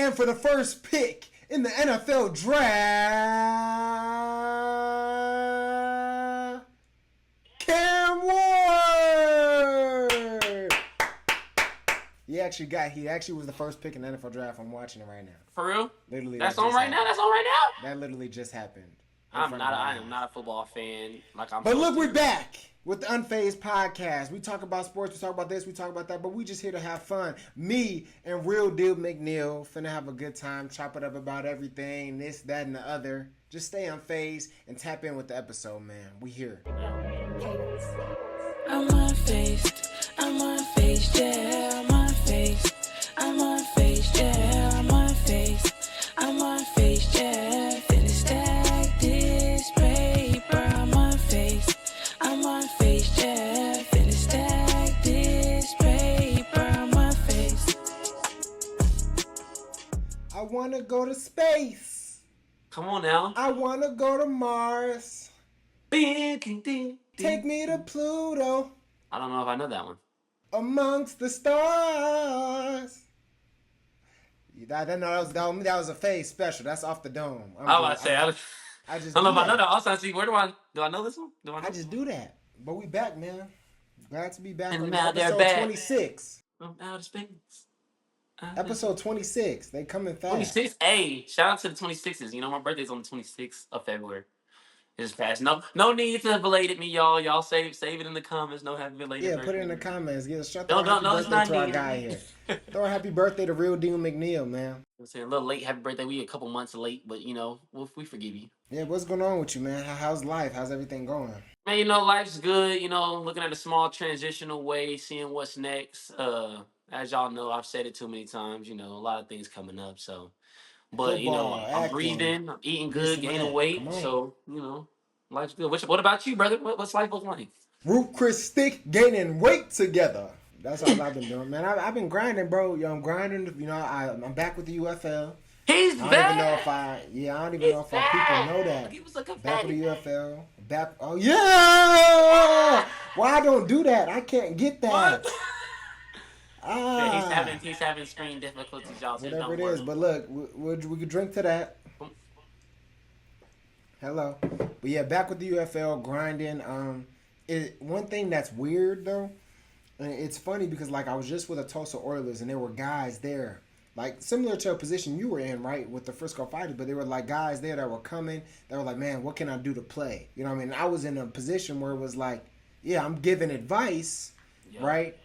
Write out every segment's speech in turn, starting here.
And for the first pick in the NFL draft, Cam Ward. He actually was the first pick in the NFL draft. I'm watching it right now. For real? Literally, That's on right now. That's on right now. That literally just happened. I am not a football fan. But look, we're back with the Unphazed podcast. We talk about sports, we talk about this, we talk about that, but we just here to have fun. Me and Real Deal McNeal finna have a good time, chop it up about everything, this, that, and the other. Just stay unfazed and tap in with the episode, man. We here. I'm unfazed, yeah, I'm unfazed. I'm unfazed, yeah, I'm unfazed. I'm unfazed, yeah, finna stack this paper. I'm unfazed, yeah, finna stack this paper. I'm unfazed. I wanna go to space. Come on now. I wanna go to Mars. Take me to Pluto. I don't know if I know that one. Amongst the stars. That was a phase special. That's off the dome. I don't know if I know that. Also, see, do I know this one? I just do that. But we back, man. Glad to be back and on now episode they're back. 26. From outer space. Episode 26. They coming fast. 26. Hey, shout out to the 26s. You know, my birthday's on the 26th of February. It's past. No need to belated me, y'all. Y'all save it in the comments. No happy belated. Yeah, put it in the comments. Get a shout out happy birthday to our guy here. Throw a happy birthday to Real Deal McNeal, man. I'm saying a little late. Happy birthday. We a couple months late, but you know, we forgive you. Yeah, what's going on with you, man? How's life? How's everything going? Man, you know, life's good. You know, looking at a small transitional way, seeing what's next. As y'all know, I've said it too many times. You know, a lot of things coming up. So, but you know, I'm breathing, I'm eating good, gaining weight. So, you know, life's good. What about you, brother? What's life look like? Root Chris Stick gaining weight together. That's all I've been doing, man. I've been grinding, bro. I'm grinding. You know, I'm back with the UFL. He's back. I don't even know if people know that. He was like a back with the UFL. Back. Oh yeah. Why I don't do that? I can't get that. Yeah, he's having screen difficulties, y'all. So whatever it is, but look, we could drink to that. Hello, but yeah, back with the UFL grinding. One thing that's weird though, and it's funny because like I was just with the Tulsa Oilers and there were guys there, like similar to a position you were in, right, with the Frisco Fighters, but there were like guys there that were coming, that were like, man, what can I do to play? You know what I mean? I was in a position where it was like, yeah, I'm giving advice, right?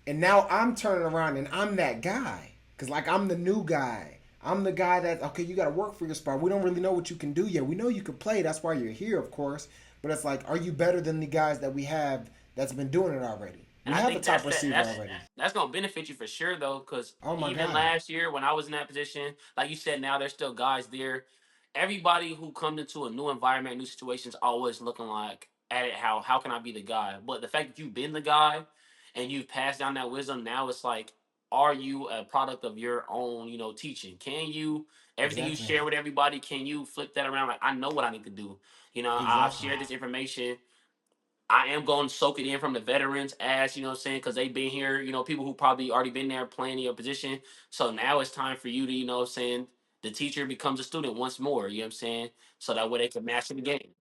And now I'm turning around and I'm that guy. Because, like, I'm the new guy. I'm the guy that, okay, you got to work for your spot. We don't really know what you can do yet. We know you can play. That's why you're here, of course. But it's like, are you better than the guys that we have that's been doing it already? We have a top receiver already. That's going to benefit you for sure, though, because even last year when I was in that position, like you said, now there's still guys there. Everybody who comes into a new environment, new situations, always looking like, at it, how can I be the guy? But the fact that you've been the guy and you've passed down that wisdom, now it's like, are you a product of your own, you know, teaching? Can you, everything you share with everybody, can you flip that around? Like, I know what I need to do. You know, I've shared this information. I am going to soak it in from the veterans as, you know what I'm saying, because they've been here, you know, people who probably already been there playing in your position. So now it's time for you to, you know what I'm saying, the teacher becomes a student once more, you know what I'm saying, so that way they can master the game.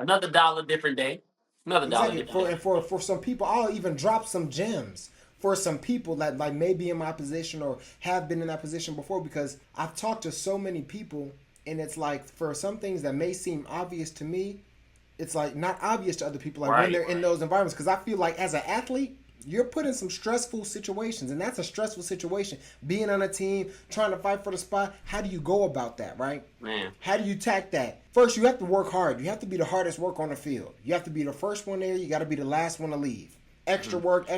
Another dollar, different day. Another dollar, different day. For some people, I'll even drop some gems for some people that like may be in my position or have been in that position before, because I've talked to so many people and it's like for some things that may seem obvious to me, it's like not obvious to other people, like when they're in those environments. Because I feel like as an athlete, you're put in some stressful situations, and that's a stressful situation. Being on a team, trying to fight for the spot, how do you go about that, right? Man. How do you tack that? First, you have to work hard. You have to be the hardest worker on the field. You have to be the first one there. You got to be the last one to leave. Extra work,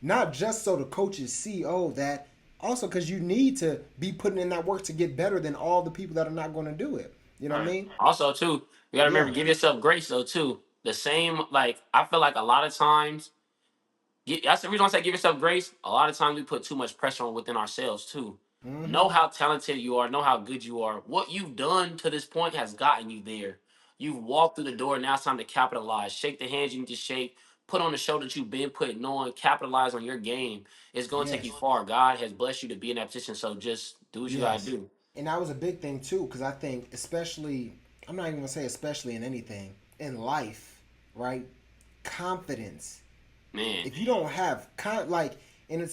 not just so the coaches see, oh, that, also because you need to be putting in that work to get better than all the people that are not going to do it. You know what I mean? Also, too, you got to remember, give yourself grace, though, too. The same, like, I feel like a lot of times, that's the reason I say give yourself grace. A lot of times we put too much pressure on within ourselves, too. Mm-hmm. Know how talented you are, know how good you are. What you've done to this point has gotten you there. You've walked through the door. Now it's time to capitalize. Shake the hands you need to shake. Put on the show that you've been putting on. Capitalize on your game. It's going to take you Yes. far. God has blessed you to be in that position. So just do what you got to Yes. do. And that was a big thing too, because I think, especially, I'm not even gonna say especially in anything in life, right? Confidence. Man. If you don't have and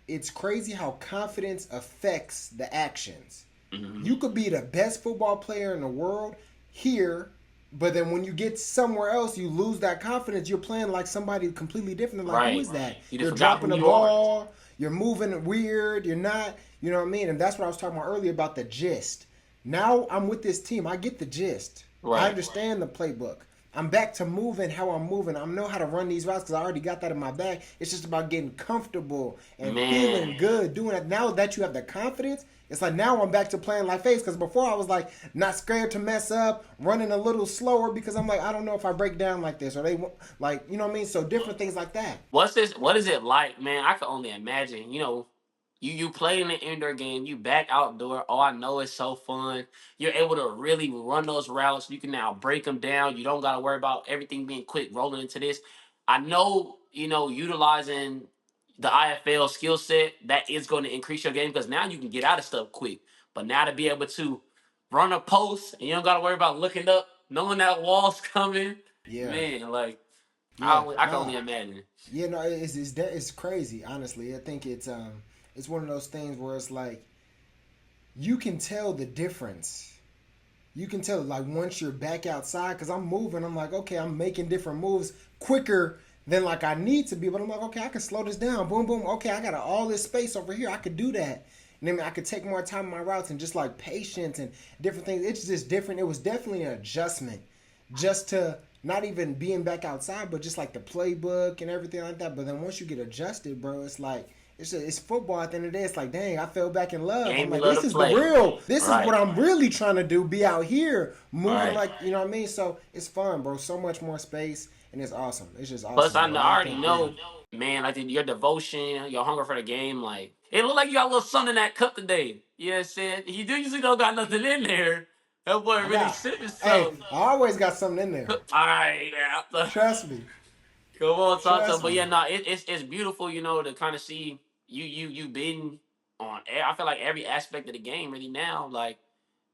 it's crazy how confidence affects the actions. Mm-hmm. You could be the best football player in the world here, but then when you get somewhere else, you lose that confidence. You're playing like somebody completely different. Like, who Right. is that? You You're just forgot dropping who the you are. ball. You're moving weird. You're not. You know what I mean? And that's what I was talking about earlier about the gist. Now I'm with this team. I get the gist. Right. I understand the playbook. I'm back to moving how I'm moving. I know how to run these routes because I already got that in my bag. It's just about getting comfortable and feeling good doing it. Now that you have the confidence, it's like now I'm back to playing like Phaz, because before I was like not scared to mess up, running a little slower because I'm like, I don't know if I break down like this or they like, you know what I mean? So different things like that. What is it like, man? I can only imagine. You play in the indoor game, you back outdoor. Oh, I know it's so fun. You're able to really run those routes. You can now break them down. You don't got to worry about everything being quick rolling into this. I know, utilizing the IFL skill set, that is going to increase your game because now you can get out of stuff quick. But now to be able to run a post and you don't got to worry about looking up, knowing that wall's coming, Yeah. man, like Yeah. I can Nah. only imagine. Yeah, no, it's crazy, honestly. I think it's one of those things where it's like you can tell the difference. You can tell, like, once you're back outside, because I'm moving, I'm like, okay, I'm making different moves quicker than like I need to be, but I'm like, okay, I can slow this down. Boom, boom. Okay, I got all this space over here. I could do that. And then I could take more time on my routes and just like patience and different things. It's just different. It was definitely an adjustment just to not even being back outside, but just like the playbook and everything like that. But then once you get adjusted, bro, it's like it's football at the end of the day. It's like, dang, I fell back in love. Game I'm like, we love this to is play. the real. This Right. is what I'm really trying to do. Be out here moving Right. like, you know what I mean? So it's fun, bro. So much more space, and it's awesome. It's just awesome. Plus, I bro. know, I already think, know, man. Like your devotion, your hunger for the game. Like it looked like you got a little something in that cup today. You know what I'm saying? You do usually don't got nothing in there. That boy I really got, sipping hey, something. I always got something in there. All right, yeah. Trust me. Come on, talk to him. Trust But me. yeah, no, it's beautiful, to kind of see you been on. I feel like every aspect of the game really now. Like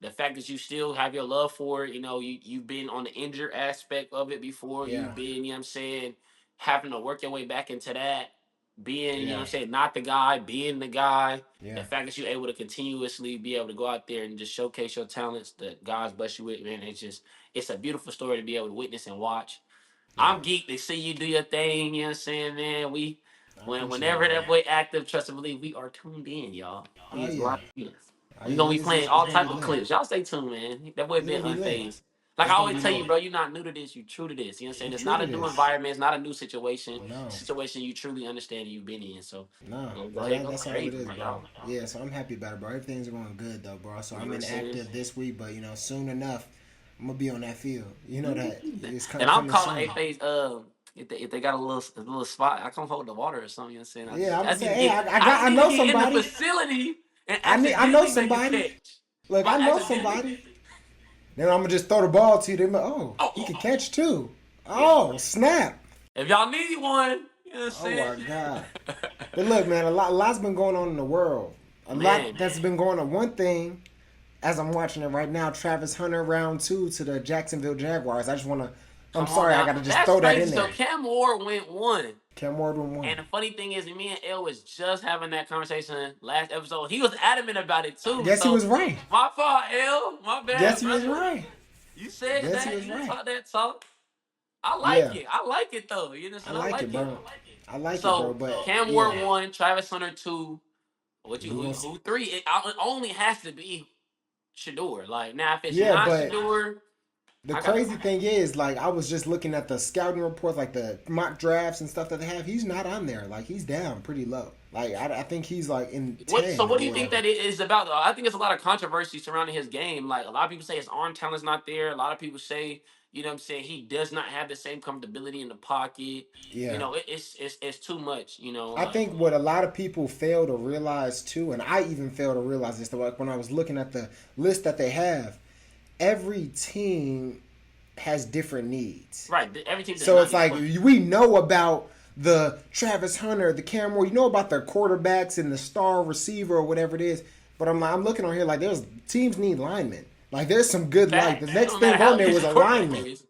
the fact that you still have your love for it. You've been on the injured aspect of it before. Yeah. You've been, you know what I'm saying, having to work your way back into that. Being, you know what Yeah. I'm saying, not the guy, being the guy. Yeah. The fact that you're able to continuously be able to go out there and just showcase your talents that God's blessed you with, man, it's a beautiful story to be able to witness and watch. Yeah. I'm geeked to see you do your thing, you know what I'm saying, man. I appreciate Whenever it, bro. that boy active, trust and believe, we are tuned in, y'all. Oh He's yeah. right here. Oh We yeah. gonna be playing It's all gonna type be of lit. clips. Y'all stay tuned, man. That boy It's been gonna be lit. unfazed. Like I It's gonna always be tell you, lit. bro, you're not new to this. You true to this. You know what I'm saying? You It's true not to a new this. environment. It's not a new situation. No. Situation you truly understand and you've been in. So No, go bro, ahead, go that's all it crazy, is, bro. bro. Yeah, so I'm happy about it, bro. Everything's going good, though, bro. So You know I'm what I'm saying? inactive this week, but, soon enough, I'm going to be on that field. You know that. It's And I'm coming calling soon. A-Phase, if they got a little spot, I come hold the water or something. You know what I'm saying? Yeah, I'm I going just to need say, to hey, get I I just need to know get in the somebody. facility and I know accidentally make a somebody. catch. Look, My I know accidentally- somebody. Then I'm going to just throw the ball to you. Then, he can catch, too. Oh, snap. If y'all need one, you know what I'm Oh, saying? my God. But look, man, a lot's been going on in the world. A lot that's been going on. One thing, as I'm watching it right now, Travis Hunter round 2 to the Jacksonville Jaguars. I just want to. I'm sorry, I got to just That's throw that crazy. in there. So Cam Ward went 1. Cam Ward won. And the funny thing is, me and L was just having that conversation last episode. He was adamant about it too. Guess so he was right. My fault, L. My bad. Guess he brother. was right. You said Guess that. he was You right. talked that talk. I like Yeah. it. I like it though. You know what I'm I saying? like it, bro. I like it, So bro. But Cam yeah. Ward 1, Travis Hunter 2. Who else? Who 3? It only has to be Shador. Like now, if it's Yeah, not but- Shador, The I got it. crazy thing is, like, I was just looking at the scouting reports, like the mock drafts and stuff that they have. He's not on there. Like, he's down pretty low. Like, I think he's like in What? So 10 what or do you think whatever. that it is about? I think there's a lot of controversy surrounding his game. Like a lot of people say his arm talent's not there. A lot of people say, you know what I'm saying, he does not have the same comfortability in the pocket. You Yeah. know, it's too much. You know, I like think what a lot of people fail to realize too, and I even fail to realize this, like when I was looking at the list that they have, every team has different needs. right. Everything does So not it's need a like quarterback. we know about the Travis Hunter, the Cam Moore, you know about their quarterbacks and the star receiver or whatever it is. But I'm looking on here like there's teams need linemen. Like there's some good like the Facts. It next don't thing matter how on there good was your a quarterback lineman, is.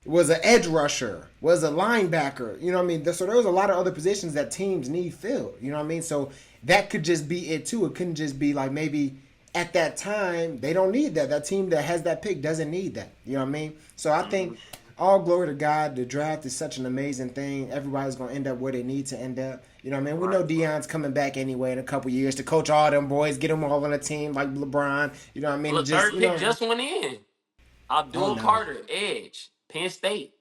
was an edge rusher, was a linebacker. You know what I mean? So there was a lot of other positions that teams need filled. You know what I mean? So that could just be it too. It couldn't just be like maybe at that time they don't need that. That team that has that pick doesn't need that. You know what I mean? So I think all glory to God. The draft is such an amazing thing. Everybody's gonna end up where they need to end up. You know what I mean? We know Right. Deion's coming back anyway in a couple years to coach all them boys, get them all on a team like LeBron. You know what I mean? Well, And the just third you pick know, just went in. oh Abdul no, Carter, edge, Penn State.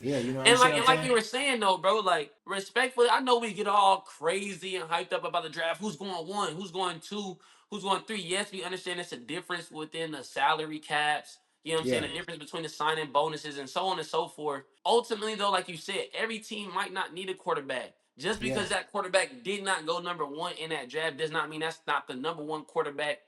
yeah, you know what I'm And saying? like I'm and like saying, you were saying though, bro, like respectfully, I know we get all crazy and hyped up about the draft. Who's going one? Who's going two? Who's going three? Yes, we understand it's a difference within the salary caps. You know what I'm saying? yeah, The difference between the signing bonuses and so on and so forth. Ultimately, though, like you said, every team might not need a quarterback. Just yeah. because that quarterback did not go number one in that draft does not mean that's not the number one quarterback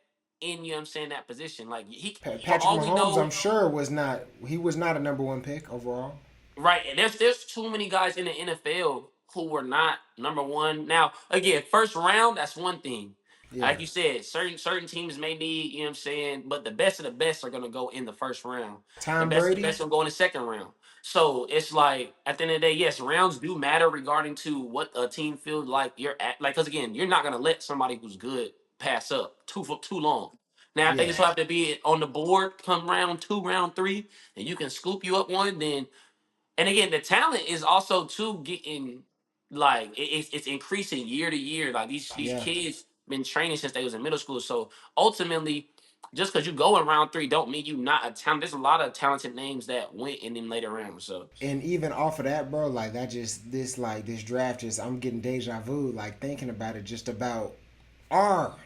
in, you know what I'm saying, that position. Like he for Patrick all we Mahomes, I'm know, sure was not. He was not a number one pick overall. right, and there's too many guys in the NFL who were not number one. Now, again, first round, that's one thing. Yeah, Like you said, certain teams may need, you know what I'm saying, but the best of the best are gonna go in the first round. The Tom best of the Brady. best will go in the second round. So it's like at the end of the day, yes, rounds do matter regarding to what a team feels like you're at. Like, cause again, you're not gonna let somebody who's good pass up for too long. Now, if they Yeah, just have to be on the board come round two, round three, and you can scoop you up one, then and again, the talent is also too getting like it's increasing year to year. Like these yeah. kids been training since they was in middle school. So ultimately, just because you go in round three, don't mean you not a talent. There's a lot of talented names that went in them later rounds. So And even off of that, bro, like that just this draft just I'm getting deja vu, like thinking about it, just about our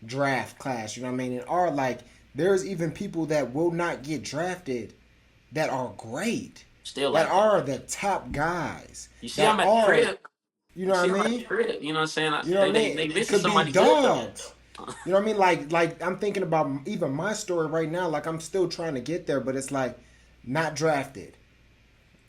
draft class. You know what I mean? And our like, there's even people that will not get drafted that are great, still that like that. are the top guys, You see, that I'm at the are. crib. You know You see, what I I'm at the mean? crib. You know what I'm saying? You know what They I they mean? they It missing could be somebody good though. dogs. You know what I mean? Like I'm thinking about even my story right now. Like I'm still trying to get there, but it's like not drafted.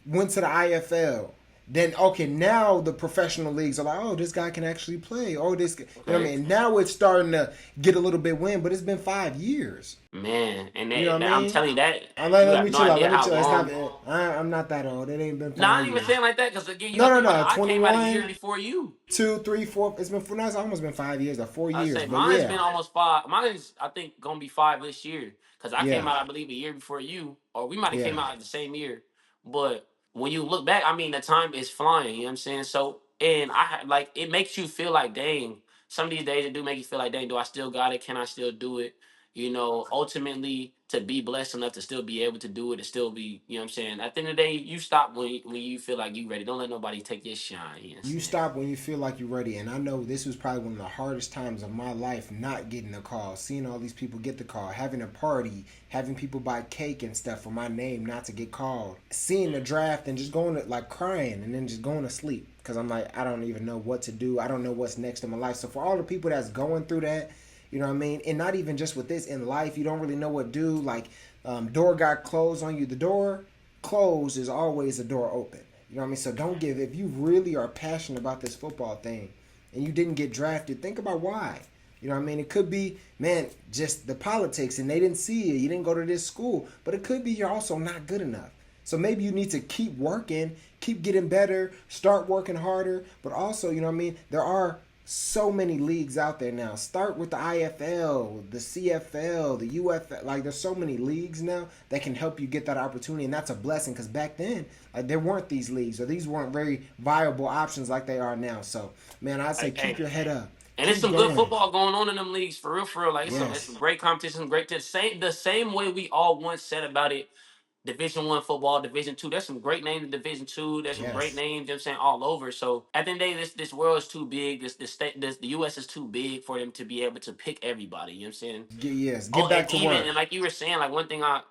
Went to the IFL. Then okay, now the professional leagues are like, oh, this guy can actually play. Oh, you know what I Okay. mean? Now it's starting to get a little bit win, but it's been 5 years. Man, and You know what I I'm mean? telling you that Let, you let have me no chill out. idea Let me how chill. It's not. long. I'm not that old. It ain't been No, I five ain't even years. saying like that because again, you No, gotta no, think about it. no. I came out a year 21, before you. 2, 3, 4. It's been no, it's almost been 5 years or four I years. say But mine's yeah, been almost five. Mine's I think gonna be five this year because I came yeah, out I believe a year before you, or we might have yeah. came out the same year. But when you look back, I mean the time is flying. You know what I'm saying? So and like it makes you feel like dang. Some of these days it do make you feel like dang. Do I still got it? Can I still do it? You know, ultimately to be blessed enough to still be able to do it and still be, you know what I'm saying? At the end of the day, you stop when you feel like you ready. Don't let nobody take your shine. You know what I'm You saying? stop when you feel like you're ready. And I know this was probably one of the hardest times of my life not getting a call, seeing all these people get the call, having a party, having people buy cake and stuff for my name not to get called, seeing the draft and just going to like crying and then just going to sleep because I'm like, I don't even know what to do. I don't know what's next in my life. So for all the people that's going through that, you know what I mean? And not even just with this in life, you don't really know what to do. Like, door got closed on you. The door closed is always a door open. You know what I mean? So don't give, if you really are passionate about this football thing and you didn't get drafted, think about why. You know what I mean? It could be, man, just the politics and they didn't see you. You didn't go to this school. But it could be you're also not good enough. So maybe you need to keep working, keep getting better, start working harder. But also, you know what I mean? There are so many leagues out there now. Start with the IFL, the CFL, the UFL. Like there's so many leagues now that can help you get that opportunity, and that's a blessing. Because back then, like there weren't these leagues, or these weren't very viable options like they are now. So, man, I'd say keep Hey, your head up, and it's keep some good going. football going on in them leagues for real, for real. Like it's some Yes, great competition, great. The same way we all once said about it. Division I football, Division II. There's some great names in Division II. There's some great names, you know what I'm saying, all over. So at the end of the day, this world is too big. The US is too big for them to be able to pick everybody. You know what I'm saying? Yes, Oh, get and back to even work. and like you were saying, like one thing I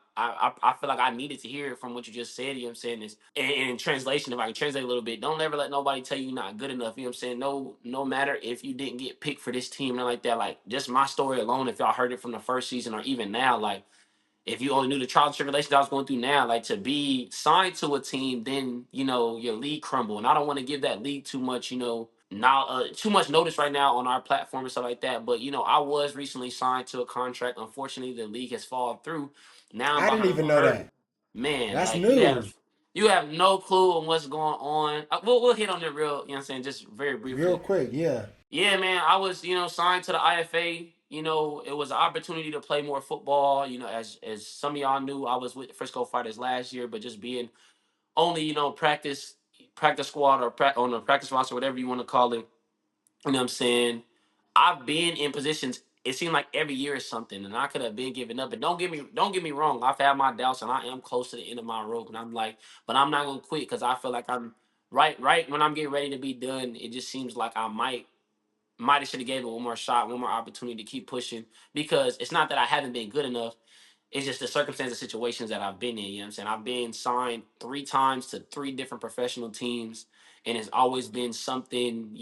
feel like I needed to hear from what you just said, you know what I'm saying, is in translation, if I can translate a little bit, don't ever let nobody tell you you're not good enough. You know what I'm saying? No matter if you didn't get picked for this team and like that, like just my story alone, if y'all heard it from the first season or even now, like if you only knew the trials and tribulations I was going through now, like to be signed to a team, then your league crumble, and I don't want to give that league too much, now too much notice right now on our platform and stuff like that. But I was recently signed to a contract. Unfortunately, the league has fallen through. Now I'm I didn't behind even the know curve. that. Man, That's like you have news. you have no clue on what's going on. We'll hit on it real, you know what I'm saying, just very Real briefly. quick, yeah. Yeah, man, I was, signed to the IFA. It was an opportunity to play more football. As some of y'all knew, I was with the Frisco Fighters last year, but just being only, practice squad or on the practice roster, whatever you want to call it. You know what I'm saying? I've been in positions. It seemed like every year is something, and I could have been giving up. But don't get me wrong. I've had my doubts, and I am close to the end of my rope. And I'm like, but I'm not gonna quit because I feel like I'm right when I'm getting ready to be done. It just seems like I might have should have gave it one more shot, one more opportunity to keep pushing, because it's not that I haven't been good enough. It's just the circumstances, situations that I've been in. You know what I'm saying? I've been signed 3 times to 3 different professional teams, and it's always been something,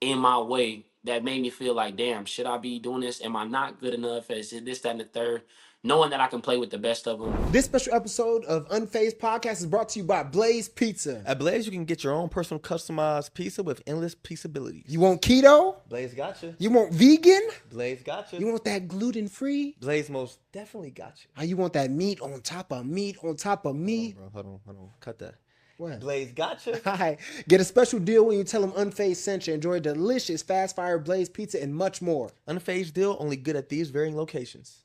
in my way that made me feel like, damn, should I be doing this? Am I not good enough? Is it this, that, and the third? Knowing that I can play with the best of them. This special episode of Unphazed Podcast is brought to you by Blaze Pizza. At Blaze, you can get your own personal customized pizza with endless pizza abilities. You want keto? Blaze gotcha. You want vegan? Blaze gotcha. You want that gluten-free? Blaze most definitely gotcha. You want that meat on top of meat on top of meat? Hold on. Cut that. What? Blaze gotcha. Hi. Get a special deal when you tell them Unphazed sent you. Enjoy delicious fast fire Blaze Pizza and much more. Unphased deal, only good at these varying locations.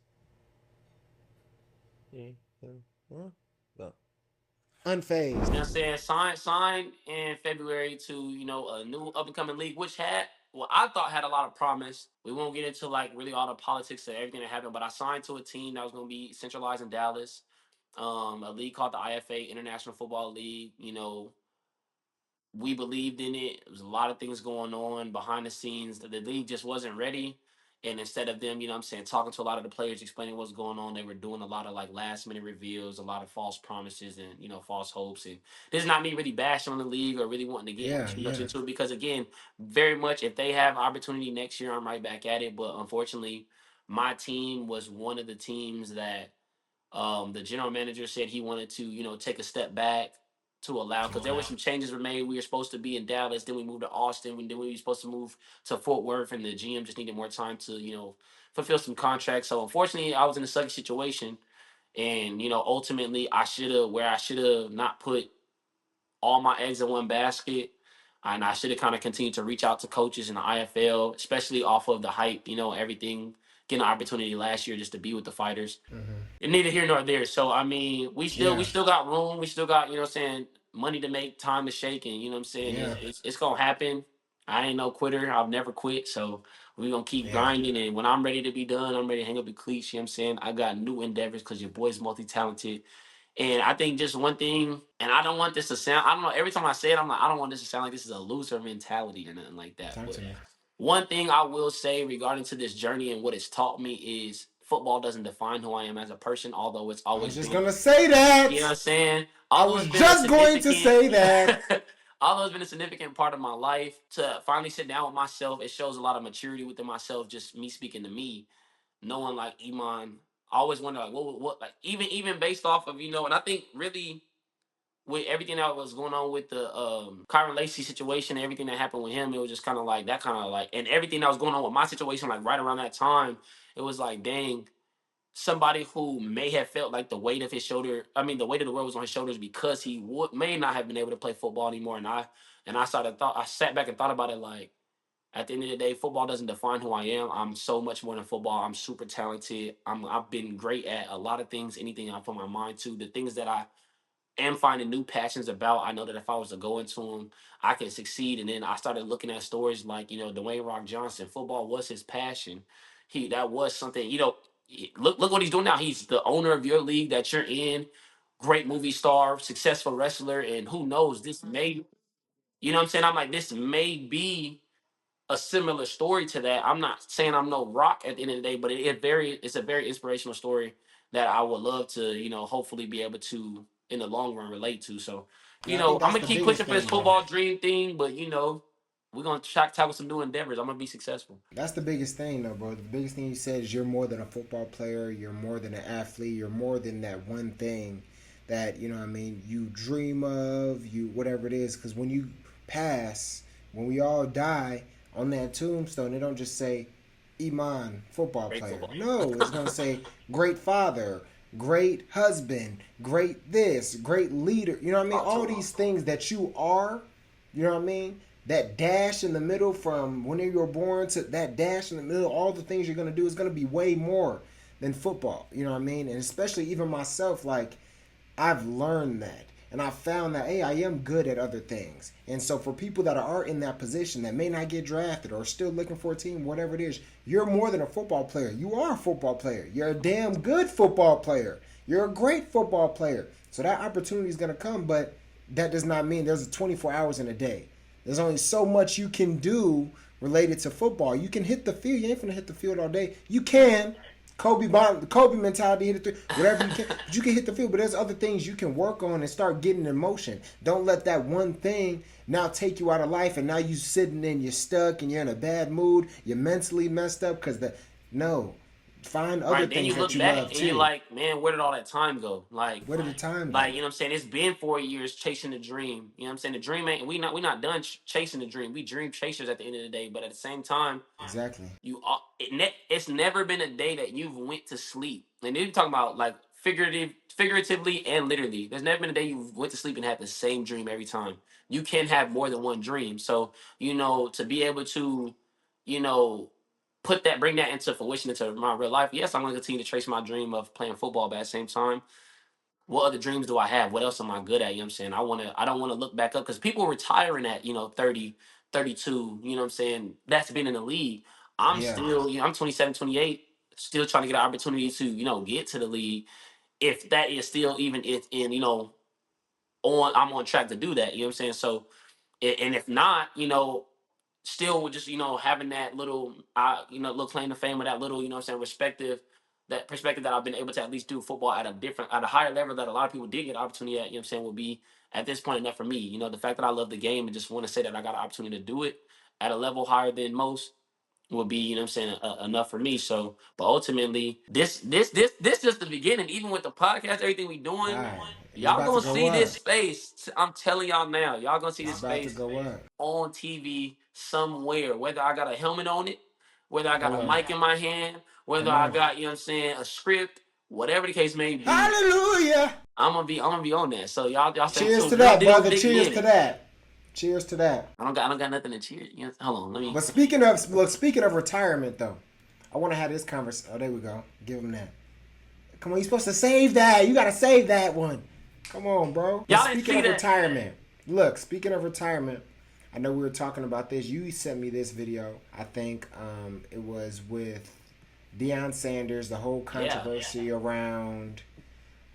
Unphased. You know what I'm saying? Signed in February to, a new up and coming league, which I thought had a lot of promise. We won't get into like really all the politics of everything that happened, but I signed to a team that was going to be centralized in Dallas, a league called the IFA, International Football League. We believed in it. There was a lot of things going on behind the scenes. The league just wasn't ready. And instead of them, talking to a lot of the players, explaining what's going on, they were doing a lot of like last minute reveals, a lot of false promises and, false hopes. And this is not me really bashing on the league or really wanting to get too much into it, because again, very much if they have opportunity next year, I'm right back at it. But unfortunately, my team was one of the teams that the general manager said he wanted to, take a step back to allow, because there were some changes were made. We were supposed to be in Dallas, then we moved to Austin, then we were supposed to move to Fort Worth, and the GM just needed more time to, fulfill some contracts. So unfortunately, I was in a sucky situation, and ultimately, I should have not put all my eggs in one basket. And I should have kind of continued to reach out to coaches in the IFL, especially off of the hype, everything, getting an opportunity last year just to be with the fighters. And neither here nor there. So I mean, we still got room. We still got, money to make, time to shake, and you know what I'm saying. It's gonna happen. I ain't no quitter. I've never quit. So we're gonna keep grinding. And when I'm ready to be done, I'm ready to hang up the cleats. You know what I'm saying? I got new endeavors because your boy's multi-talented. And I think just one thing, and I don't want this to sound, I don't know, every time I say it, I'm like, I don't want this to sound like this is a loser mentality or nothing like that. But one thing I will say regarding to this journey and what it's taught me is football doesn't define who I am as a person, although it's always I was just going to say that. You know what I'm saying? I was just going to say that. Although it's been a significant part of my life, to finally sit down with myself, it shows a lot of maturity within myself, just me speaking to me, knowing like Eman. I always wonder like what like even based off of, and I think really with everything that was going on with the Kyren Lacy situation and everything that happened with him, it was just kind of like that, kind of like, and everything that was going on with my situation, like right around that time, it was like, dang, somebody who may have felt like the weight of his shoulder, I mean, the weight of the world was on his shoulders because he may not have been able to play football anymore. And I sat back and thought about it like, at the end of the day, football doesn't define who I am. I'm so much more than football. I'm super talented. I've been great at a lot of things, anything I put my mind to. The things that I am finding new passions about, I know that if I was to go into them, I can succeed. And then I started looking at stories like, Dwayne Rock Johnson. Football was his passion. That was something, look what he's doing now. He's the owner of your league that you're in. great movie star, successful wrestler, and who knows, this may, you know what I'm saying? I'm like, this may be a similar story to that. I'm not saying I'm no Rock at the end of the day, but it's a very inspirational story that I would love to, hopefully be able to in the long run relate to. So, Yeah, I think I'm that's gonna the keep biggest pushing for this thing, though. football dream thing, but we're gonna tackle some new endeavors. I'm gonna be successful. That's the biggest thing, though, bro. The biggest thing you said is you're more than a football player. You're more than an athlete. You're more than that one thing that, what I mean, you dream of, whatever it is. Because when you pass, when we all die on that tombstone, it don't just say Eman, football Great player. football. No, it's going to say great father, great husband, great this, great leader. You know what I mean? All these things that you are, you know what I mean? That dash in the middle from when you were born to that dash in the middle, all the things you're going to do is going to be way more than football. You know what I mean? And especially even myself, like, I've learned that. And I found that, hey, I am good at other things. And so for people that are in that position that may not get drafted or still looking for a team, whatever it is, you're more than a football player. You are a football player. You're a damn good football player. You're a great football player. So that opportunity is going to come, but that does not mean there's 24 hours in a day. There's only so much you can do related to football. You can hit the field. You ain't finna hit the field all day. You can. Kobe mentality, hit the three, whatever you can. But you can hit the field, but there's other things you can work on and start getting in motion. Don't let that one thing now take you out of life, and now you sitting and you're stuck and you're in a bad mood. You're mentally messed up because find other Right. Then things you that look you back love and you're too. like, man, where did all that time go? Where did the time go? Like, you know what I'm saying? It's been 4 years chasing the dream. You know what I'm saying? The dream ain't we not done chasing the dream. We dream chasers at the end of the day, but at the same time, Exactly. it's never been a day that you've went to sleep. And then you talking about like figuratively and literally. There's never been a day you went to sleep and had the same dream every time. You can have more than one dream. So, to be able to, you know, bring that into fruition into my real life. Yes, I'm gonna continue to chase my dream of playing football, but at the same time, what other dreams do I have? What else am I good at? You know what I'm saying? I don't want to look back up because people retiring at, 30, 32, you know what I'm saying? That's been in the league. I'm Yeah. still, I'm 27, 28, still trying to get an opportunity to, get to the league. If that is still even if in, I'm on track to do that. You know what I'm saying? So, and if not, still with just having that little little claim to fame or that little what I'm saying that perspective that I've been able to at least do football at a higher level that a lot of people did get an opportunity at, what I'm saying, will be at this point enough for me. The fact that I love the game and just want to say that I got an opportunity to do it at a level higher than most will be, what I'm saying, enough for me. So, but ultimately, this just the beginning. Even with the podcast, everything we All doing, right. And it's y'all about to gonna go see this up. space. I'm telling y'all now, y'all gonna see It's this about to space go up. on TV somewhere. Whether I got a helmet on it, whether I got a Hello. mic in my hand, whether Come I on. got, what I'm saying, a script, whatever the case may be, Hallelujah. I'm gonna be on that. So y'all stay Cheers to tuned. Real that, deal, brother. big Cheers to beginning. that. Cheers to that. I don't got nothing to cheer. Hold on, let me. But speaking of retirement, though, I want to have this conversation. Oh, there we go. Give him that. Come on, you're supposed to save that. You gotta save that one. Come on, bro. But Y'all didn't speaking see of that. retirement, look. Speaking of retirement, I know we were talking about this. You sent me this video. I think it was with Deion Sanders. The whole controversy around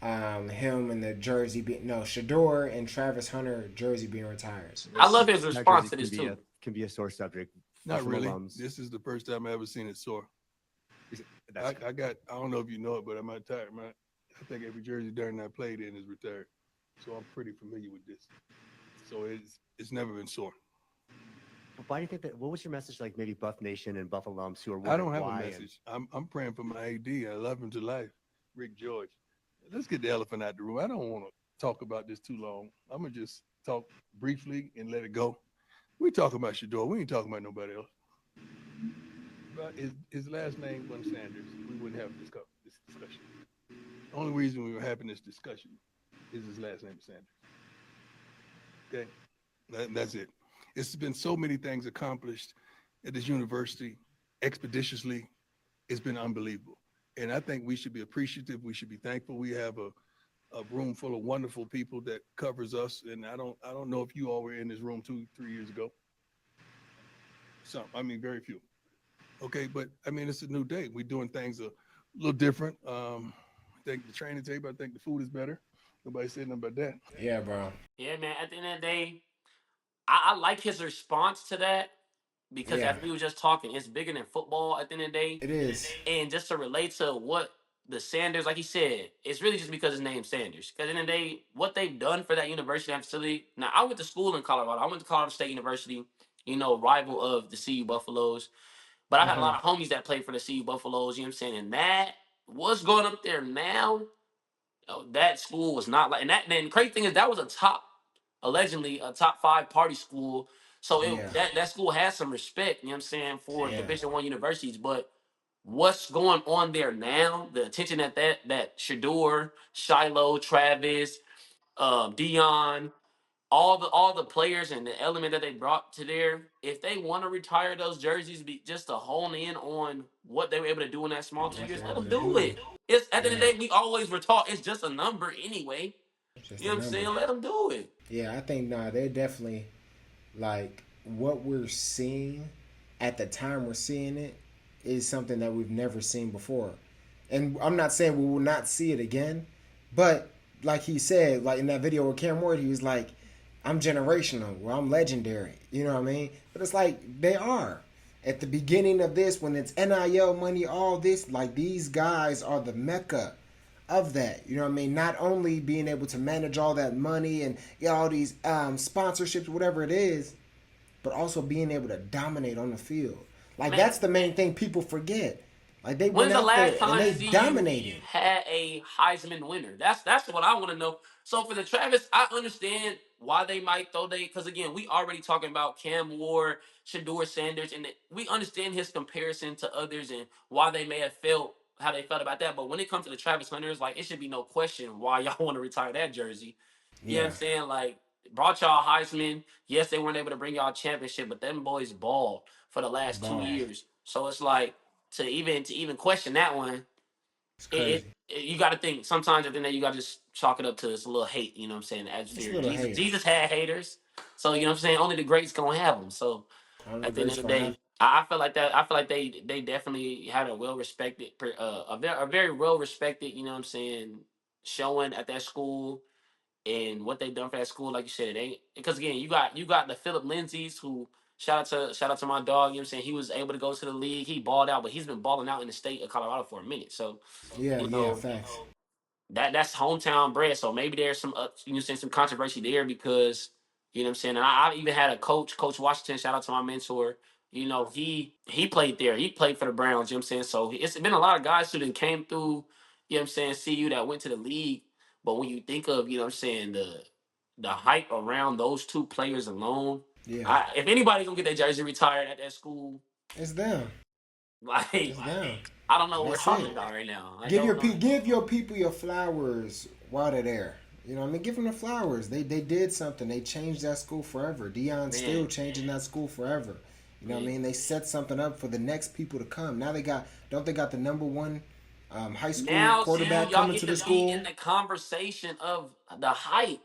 him and the jersey Shador and Travis Hunter jersey being retired. I love his response to this too. Can be a sore subject. Not really. This is the first time I ever seen it sore. I don't know if you know it, but I'm retired, man. I think every jersey Darren I played in is retired. So I'm pretty familiar with this. So it's never been sore. Why do you think that? What was your message like? Maybe Buff Nation and Buff alums who are. I don't have a message. I'm praying for my AD. I love him to life, Rick George. Let's get the elephant out the room. I don't want to talk about this too long. I'm gonna just talk briefly and let it go. We talking about Shador. We ain't talking about nobody else. But his last name wasn't Sanders. We wouldn't have this discussion. The only reason we were having this discussion is his last name is Sanders. Okay, that's it. It's been so many things accomplished at this university expeditiously. It's been unbelievable. And I think we should be appreciative. We should be thankful. We have a room full of wonderful people that covers us. And I don't know if you all were in this room 2-3 years ago. Very few. Okay, but it's a new day. We're doing things a little different. I think the training table, I think the food is better. Nobody said nothing about that. Yeah, bro. Yeah, man. At the end of the day, I like his response to that because Yeah, as we were just talking, it's bigger than football at the end of the day. it is. And just to relate to what the Sanders, like he said, it's really just because his name's Sanders. Because at the end of the day, what they've done for that university and facility. Now, I went to school in Colorado. I went to Colorado State University, rival of the CU Buffaloes. But I had a Hmm. lot of homies that played for the CU Buffaloes, you know what I'm saying? And that, what's going up there now, that school was not like, and then crazy thing is that was allegedly a top 5 party school. So Yeah, that school has some respect, you know what I'm saying, for yeah, Division I universities. But what's going on there now, the attention that Shador, Shiloh, Travis, Dion, all the players and the element that they brought to there, if they want to retire those jerseys, just to hone in on what they were able to do in that small 2 years, what let they're them able to do do. it. It's at the end of Yeah, the day, we always were taught it's just a number anyway. just You a know what I'm number. saying? Let them do it. Yeah, I think they're definitely like what we're seeing at the time we're seeing it is something that we've never seen before. And I'm not saying we will not see it again, but like he said, like in that video with Cam Ward, he was like, I'm generational, well, I'm legendary. You know what I mean? But it's like they are. At the beginning of this, when it's NIL money, all this, like these guys are the mecca of that. You know what I mean? Not only being able to manage all that money and get all these sponsorships, whatever it is, but also being able to dominate on the field. Like Man, that's the main thing people forget. Like they went when's the out there last and time they CU dominated. had a Heisman winner? That's what I want to know. So for the Travis, I understand why they might throw because again, we already talking about Cam Ward, Shador Sanders, and we understand his comparison to others and why they may have felt how they felt about that. But when it comes to the Travis Hunters, like it should be no question why y'all want to retire that jersey. You know what Yeah, I'm saying? Like brought y'all Heisman. Yes, they weren't able to bring y'all a championship, but them boys balled for the last two ball. years. So it's like to even question that one, It's it, crazy. you got to think sometimes at the end you got to just chalk it up to it's a little hate. You know what I'm saying? As Just a fear, little Jesus, hate. Jesus had haters, so you know what I'm saying. Only the greats gonna have them. So Only the at the end greats of the gonna have. day, I feel like that. I feel like they definitely had a well respected, a very well respected. You know what I'm saying? Showing at that school and what they've done for that school, like you said, it ain't because again, you got the Philip Lindsays who shout out to my dog. You know what I'm saying? He was able to go to the league. He balled out, but he's been balling out in the state of Colorado for a minute. So Yeah, you yeah, know facts. that's hometown bred. So maybe there's some saying some controversy there because you know what I'm saying. And I even had a coach Washington. Shout out to my mentor. He played there. He played for the Browns. You know what I'm saying. So it's been a lot of guys who then came through. You know what I'm saying. CU that went to the league. But when you think of you know what I'm saying the hype around those two players alone, Yeah, if anybody's gonna get their jersey retired at that school, it's them. like It's them. I don't know And what we're that's it. talking about right now. I don't know. Give your people your flowers while they're there. You know what I mean? Give them the flowers. They did something. They changed that school forever. Dion's still Man, changing that school forever. You know what I man. mean? They set something up for the next people to come. Now they got the number one high school Now, see, quarterback y'all coming get to to the be school. in the conversation of the hype.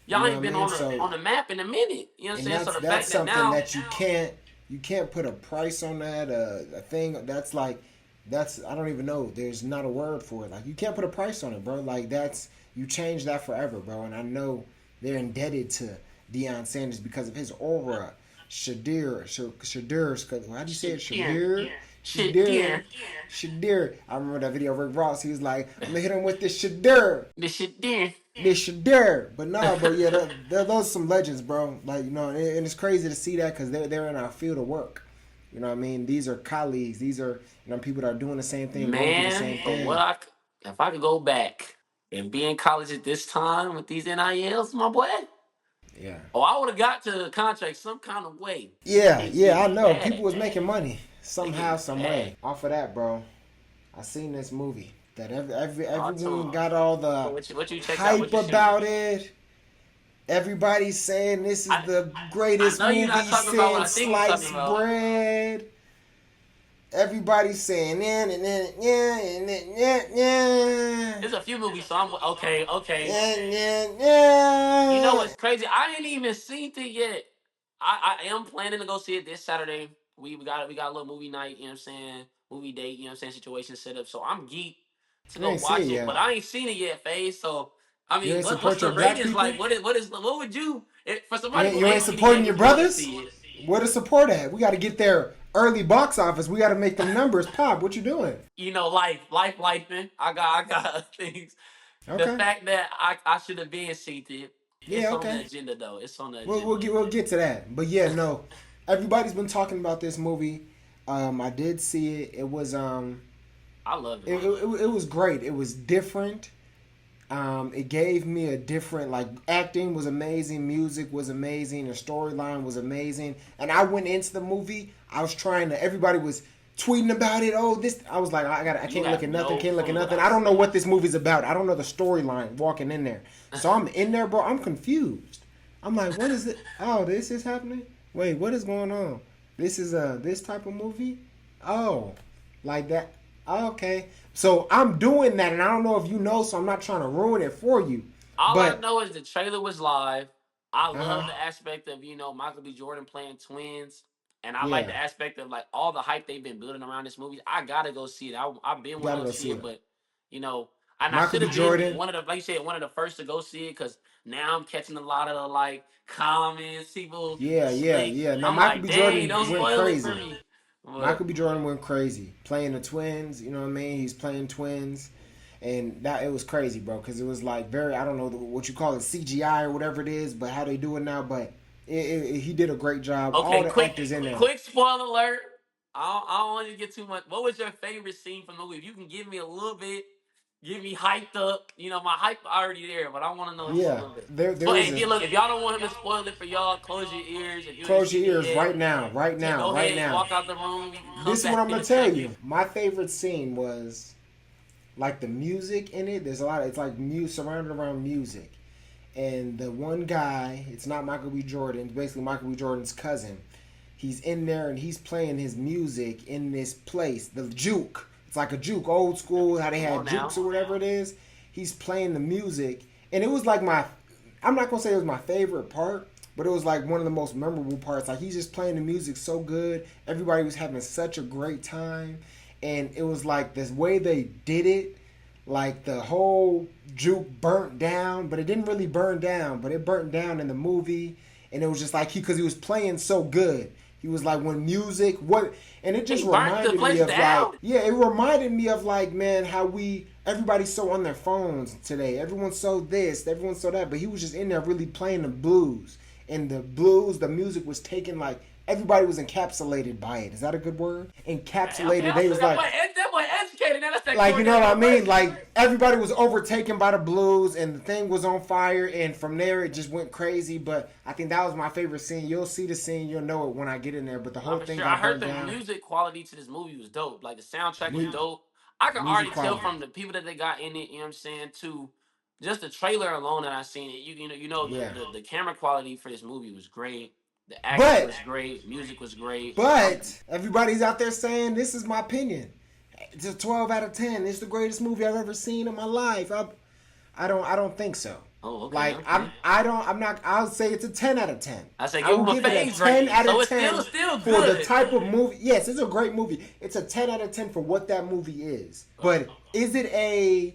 You Y'all know what ain't I been mean? on the So on the map in a minute. You know what I'm and saying? So the that's fact that something now, that you can't put a price on that a thing that's like that's I don't even know there's not a word for it like you can't put a price on it, bro. Like that's you change that forever, bro. And I know they're indebted to Deion Sanders because of his aura. How do you say it? shit, dear, shit, Shadir dear, Shadir. I remember that video of Rick Ross. He was like, I'm gonna hit him with this Shadir. this shit, dear. This Shadir. But nah, bro, yeah, those are some legends, bro. Like, you know, and it's crazy to see that because they're in our field of work. You know what I mean? These are colleagues. These are, people that are doing the same thing, going through the Man, same but thing. if I could go back and be in college at this time with these NILs, my boy, Yeah. I would have got to the contract some kind of way. Yeah, They yeah, I getting know. bad. People was making money They somehow, getting some bad. way. Off of that, bro. I seen this movie that Oh, everyone got all the what you checked out? What hype you seen? about it. Everybody's saying this is I the I greatest know you're not movie talking about what I since think you're talking sliced about. bread. Everybody's saying yeah. There's a few movies, so I'm okay. Okay, you know Yeah. what's crazy? I ain't even seen it yet. I am planning to go see it this Saturday. We got a little movie night. You know what I'm saying? Movie date. You know what I'm saying? Situation set up. So I'm geeked to You go ain't see it watch it, but yet. I ain't seen it yet, Phase. So I You mean, ain't what's support the your black ratings people. like? What would you for somebody who You ain't ain't seen it supporting yet? your If you need to brothers. see it, Where the support at? We got to get their early box office. We got to make them numbers pop. What you doing? life, man. I got things. The Okay. fact that I should have been seated, Yeah. it's on the Okay. agenda though. It's on the We'll agenda. get to that. But yeah, no. Everybody's been talking about this movie. I did see it. It was I love it. it was great. It was different. It gave me a different, like, acting was amazing, music was amazing, the storyline was amazing, and I went into the movie. I was trying to. Everybody was tweeting about it. Oh, this. I was like, I can't look at nothing. Can't look at nothing. I don't know what this movie's about. I don't know the storyline. Walking in there, so I'm in there, bro. I'm confused. I'm like, what is it? Oh, this is happening. Wait, what is going on? This is this type of movie. Oh, like that. Okay. So I'm doing that, and I don't know if you know, so I'm not trying to ruin it for you. All I But know is the trailer was live. I love uh-huh. the aspect of Michael B. Jordan playing twins, and I like Yeah, the aspect of like all the hype they've been building around this movie. I gotta go see it. I've been you wanting gotta to go go see see it, it. but and I Michael should B. have been Jordan. one of the like you said one of the first to go see it because now I'm catching a lot of the like comments, people like Yeah. Now I'm Michael like, B. dang, Jordan don't went spoil it for crazy. me. But Michael B. Jordan went crazy playing the twins. You know what I mean? He's playing twins, and that it was crazy, bro. Because it was like very, I don't know what you call it, CGI or whatever it is, but how they do it now. But he did a great job. All okay, the actors in there. quick spoiler alert. I don't want you to get too much. What was your favorite scene from the movie? If you can give me a little bit, get me hyped up. My hype already there, but I want to know just a Yeah, little bit. there But was hey, a. if y'all don't want him to spoil it for y'all, close your ears. If you ain't Close your seen it ears yet, right now, right now, go right ahead, now. walk out the room. You can come This is what back I'm in gonna a tell second. you. My favorite scene was like the music in it. There's a lot. It's like surrounded around music, and the one guy. It's not Michael B. Jordan. It's basically Michael B. Jordan's cousin. He's in there and he's playing his music in this place, the juke. It's like a juke, old school, how they Come had on now. jukes or whatever it is. He's playing the music, and it was like I'm not gonna say it was my favorite part, but it was like one of the most memorable parts. Like he's just playing the music so good. Everybody was having such a great time, and it was like this way they did it. Like the whole juke burnt down, but it didn't really burn down, but it burnt down in the movie, and it was just like because he was playing so good. He was like when music and it just He burnt the reminded me place of down? like it reminded me of like man how everybody's so on their phones today. Everyone's so this, everyone's so that, but he was just in there really playing the blues, and the music was taken like everybody was encapsulated by it. Is that a good word? Encapsulated. They was like that boy educated. Now that's that like you know what I mean? word. Like everybody was overtaken by the blues, and the thing was on fire, and from there it just went crazy. But I think that was my favorite scene. You'll see the scene, you'll know it when I get in there. But the whole For thing sure. I got heard burnt the down. music quality to this movie was dope. Like the soundtrack was dope. I can Music already tell quality. from the people that they got in it, you know what I'm saying, to just the trailer alone that I seen it. Yeah. The camera quality for this movie was great. The acting But was great. Music was great. everybody's out there saying this is my opinion. It's a 12 out of 10. It's the greatest movie I've ever seen in my life. I don't think so. Oh, okay. Like okay. I'm not. I'll say it's a 10 out of 10. I say I give will him a give it a Phaz 10 rating. out So of it's 10 still for good. the type of movie. Yes, it's a great movie. It's a 10 out of 10 for what that movie is. But is it a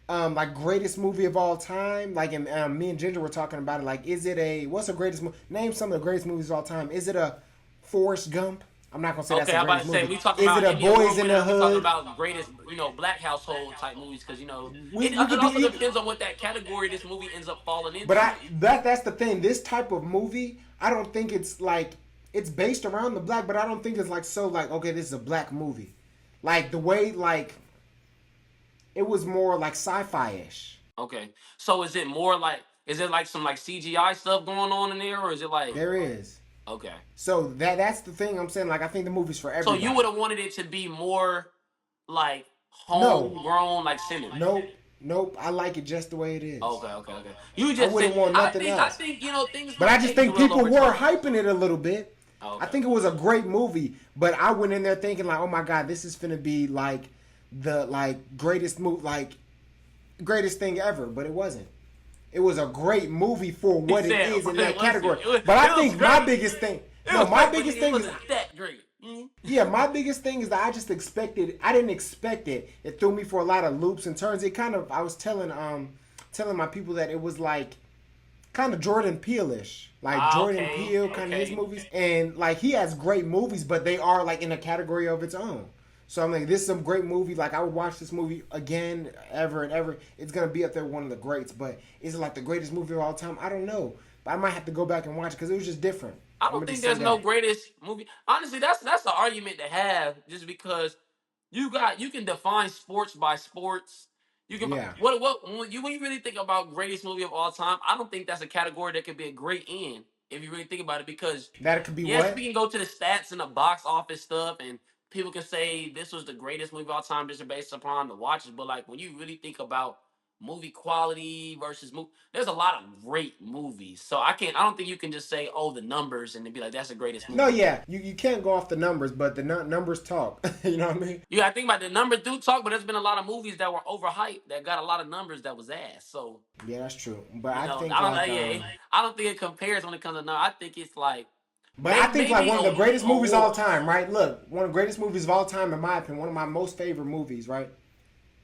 like greatest movie of all time? Like me and Ginger were talking about it. Like, is it what's the greatest movie? Name some of the greatest movies of all time. Is it a Forrest Gump? I'm not gonna say that's Okay, a I'm about greatest to say movie. we talking Is about it a Indian Boys in Woman, the we talking Hood? about greatest, black household type movies because We it could do also either. depends on what that category this movie ends up falling into. But that's the thing. This type of movie, I don't think it's like it's based around the black, but I don't think it's like so like okay, this is a black movie. Like the way like it was more like sci-fi-ish. Okay, so is it like some like CGI stuff going on in there, or is it like There is. okay? So that's the thing I'm saying. Like I think the movie's for So everybody. you would have wanted it to be more like No. homegrown, like Sinners. Nope. I like it just the way it is. Okay. You just wouldn't want nothing I else. think things. But I might just take think you a little people over were time. hyping it a little bit. Okay. I think it was a great movie, but I went in there thinking like, oh my god, this is finna be like the greatest movie, like greatest thing ever. But it wasn't. It was a great movie for what it is in that category. But I think my biggest thing. No, my biggest thing is that great. Mm-hmm. yeah, my biggest thing is that I didn't expect it. It threw me for a lot of loops and turns. It kind of I was telling telling my people that it was like kind of Jordan Peele-ish, like Jordan Peele kind of his movies, and like he has great movies, but they are like in a category of its own. So I'm like, this is some great movie. Like I would watch this movie again, ever and ever. It's gonna be up there, one of the greats. But is it like the greatest movie of all time? I don't know, but I might have to go back and watch it because it was just different. I don't think there's no greatest movie. Honestly, that's the argument to have, just because you can define sports by sports. You can when you really think about greatest movie of all time, I don't think that's a category that could be a great in, if you really think about it, because that could be yes, we can go to the stats and the box office stuff, and people can say this was the greatest movie of all time just based upon the watches. But like when you really think about movie quality versus movie, there's a lot of great movies. So I don't think you can just say, oh, the numbers, and then be like, that's the greatest movie. No, yeah, you can't go off the numbers, but the numbers talk. You know what I mean? Yeah, I think about the numbers do talk, but there's been a lot of movies that were overhyped that got a lot of numbers that was ass. So yeah, that's true. But I don't think it compares when it comes to numbers. I think it's like. But I think like one of the greatest movies of all time, right? Look, one of the greatest movies of all time, in my opinion, one of my most favorite movies, right?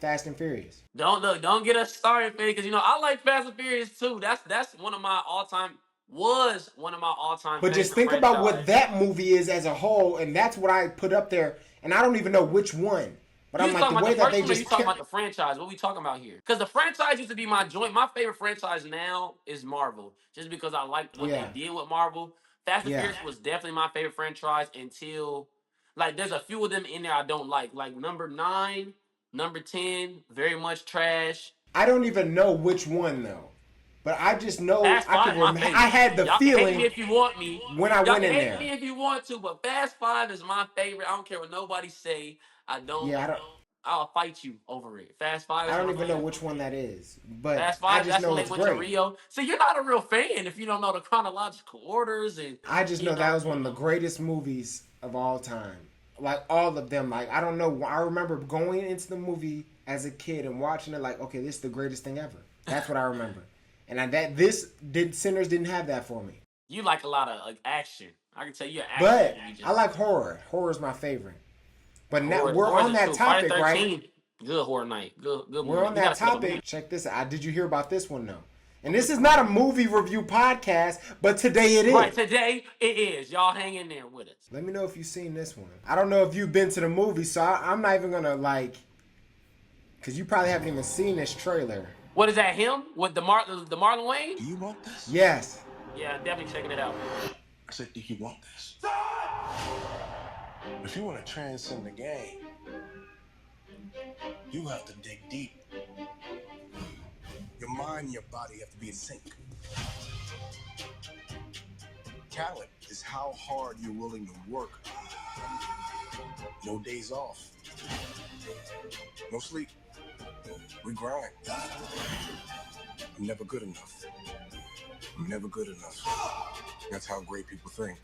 Fast and Furious. Don't get us started, because I like Fast and Furious too. That's one of my all time. Was one of my all time. But just think about what that movie is as a whole, and that's what I put up there. And I don't even know which one. But I'm like, the way that they just. You talking about the franchise? What we talking about here? Because the franchise used to be my joint. My favorite franchise now is Marvel, just because I like what they did with Marvel. Fast and Furious was definitely my favorite franchise until, like, there's a few of them in there I don't like. Like number 9, number 10, very much trash. I don't even know which one though. But I just know I had the feeling. Hate me if you want me. When I went in there. Hate me if you want to, but Fast 5 is my favorite. I don't care what nobody say. I don't. Yeah, I'll fight you over it. Fast 5. I don't even know which one that is, but Fast 5. That's when they went to Rio. So you're not a real fan if you don't know the chronological orders, and I just know that was one of the greatest movies of all time. Like all of them. Like I don't know. I remember going into the movie as a kid and watching it. Like, okay, this is the greatest thing ever. That's what I remember. And Sinners didn't have that for me. You like a lot of action. I can tell you action. But I like horror. Horror is my favorite. But now we're on that topic, right? Good horror night. Good movie. We're on that topic. Check this out. Did you hear about this one though? And this is not a movie review podcast, but today it is. Right, today it is. Y'all hang in there with us. Let me know if you've seen this one. I don't know if you've been to the movie, so I'm not even gonna because you probably haven't even seen this trailer. What is that, him? With the Marlon Wayne? Do you want this? Yes. Yeah, definitely checking it out. I said, do you want this? If you want to transcend the game, you have to dig deep. Your mind and your body have to be in sync. Talent is how hard you're willing to work. No days off. No sleep. We grind. I'm never good enough. I'm never good enough. That's how great people think.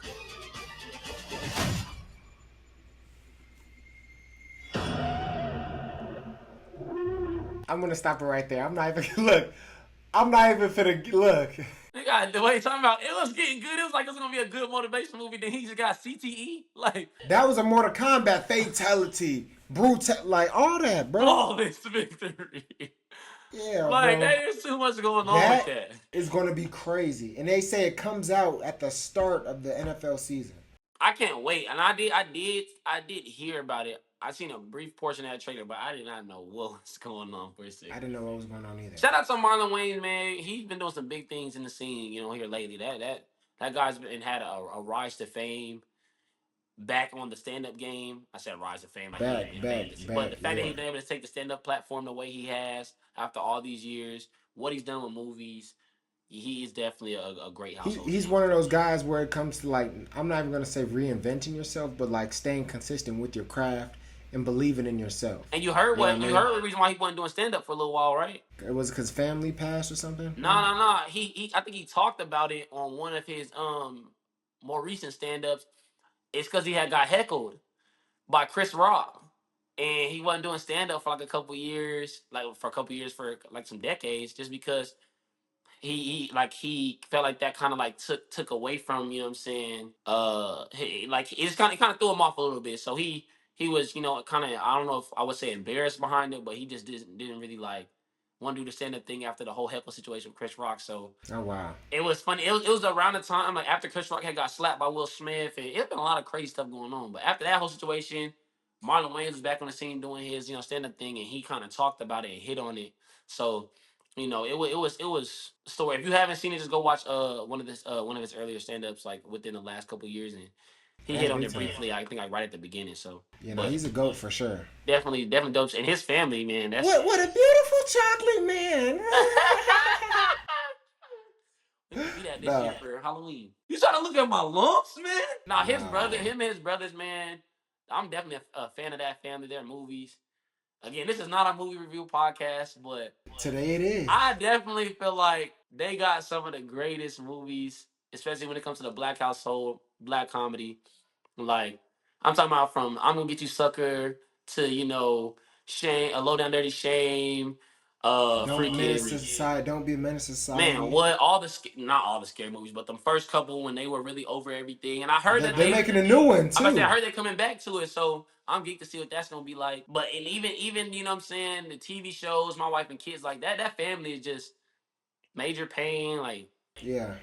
I'm gonna stop it right there. I'm not even finna look. The way he's talking about, it was getting good. It was like it was gonna be a good motivation movie. Then he just got CTE. Like that was a Mortal Kombat fatality, like all that, bro. All this victory. Yeah, like bro. there's too much going on with that. It's gonna be crazy, and they say it comes out at the start of the NFL season. I can't wait, and I did hear about it. I seen a brief portion of that trailer, but I did not know what was going on for a second. I didn't know what was going on either. Shout out to Marlon Wayans, man. He's been doing some big things in the scene, here lately. That guy's had a rise to fame. Back on the stand-up game. I said rise to fame. But the fact that he's been able to take the stand-up platform the way he has after all these years, what he's done with movies, he is definitely a great household. He's one of those guys where it comes to I'm not even going to say reinventing yourself, but staying consistent with your craft and believing in yourself. And you heard the reason why he wasn't doing stand-up for a little while, right? It was because family passed or something? No. I think he talked about it on one of his more recent stand-ups. It's because he had got heckled by Chris Rock. And he wasn't doing stand-up for a couple years, for some decades, just because he felt like that kind of took away from, you know what I'm saying? It just kind of threw him off a little bit. So he was, kind of, I don't know if I would say embarrassed behind it, but he just didn't really want to do the stand-up thing after the whole heckle situation with Chris Rock. So Oh wow. it was funny. It was around the time like after Chris Rock had got slapped by Will Smith, and it's been a lot of crazy stuff going on. But after that whole situation, Marlon Wayans was back on the scene doing his stand-up thing, and he kind of talked about it and hit on it. So it was a story. If you haven't seen it, just go watch one of his earlier stand-ups like within the last couple years, and he hit on it briefly. I think like right at the beginning. So he's a GOAT for sure. Definitely dope. And his family, man. That's what a beautiful chocolate man. We can do that this year for Halloween. You trying to look at my lumps, man? Nah, him and his brothers, man. I'm definitely a fan of that family, their movies. Again, this is not a movie review podcast, but today it is. I definitely feel like they got some of the greatest movies, especially when it comes to the black household, black comedy. Like, I'm talking about from I'm Gonna Get You Sucker to, Shame, A Low Down Dirty Shame, Don't menace to society. Don't be a menace to society. Man, what not all the scary movies, but the first couple when they were really over everything. And I heard that they're making a new one too. I heard they're coming back to it, so I'm geeked to see what that's gonna be like. But and even you know what I'm saying, the TV shows, my wife and kids like that family is just major pain. Like yeah,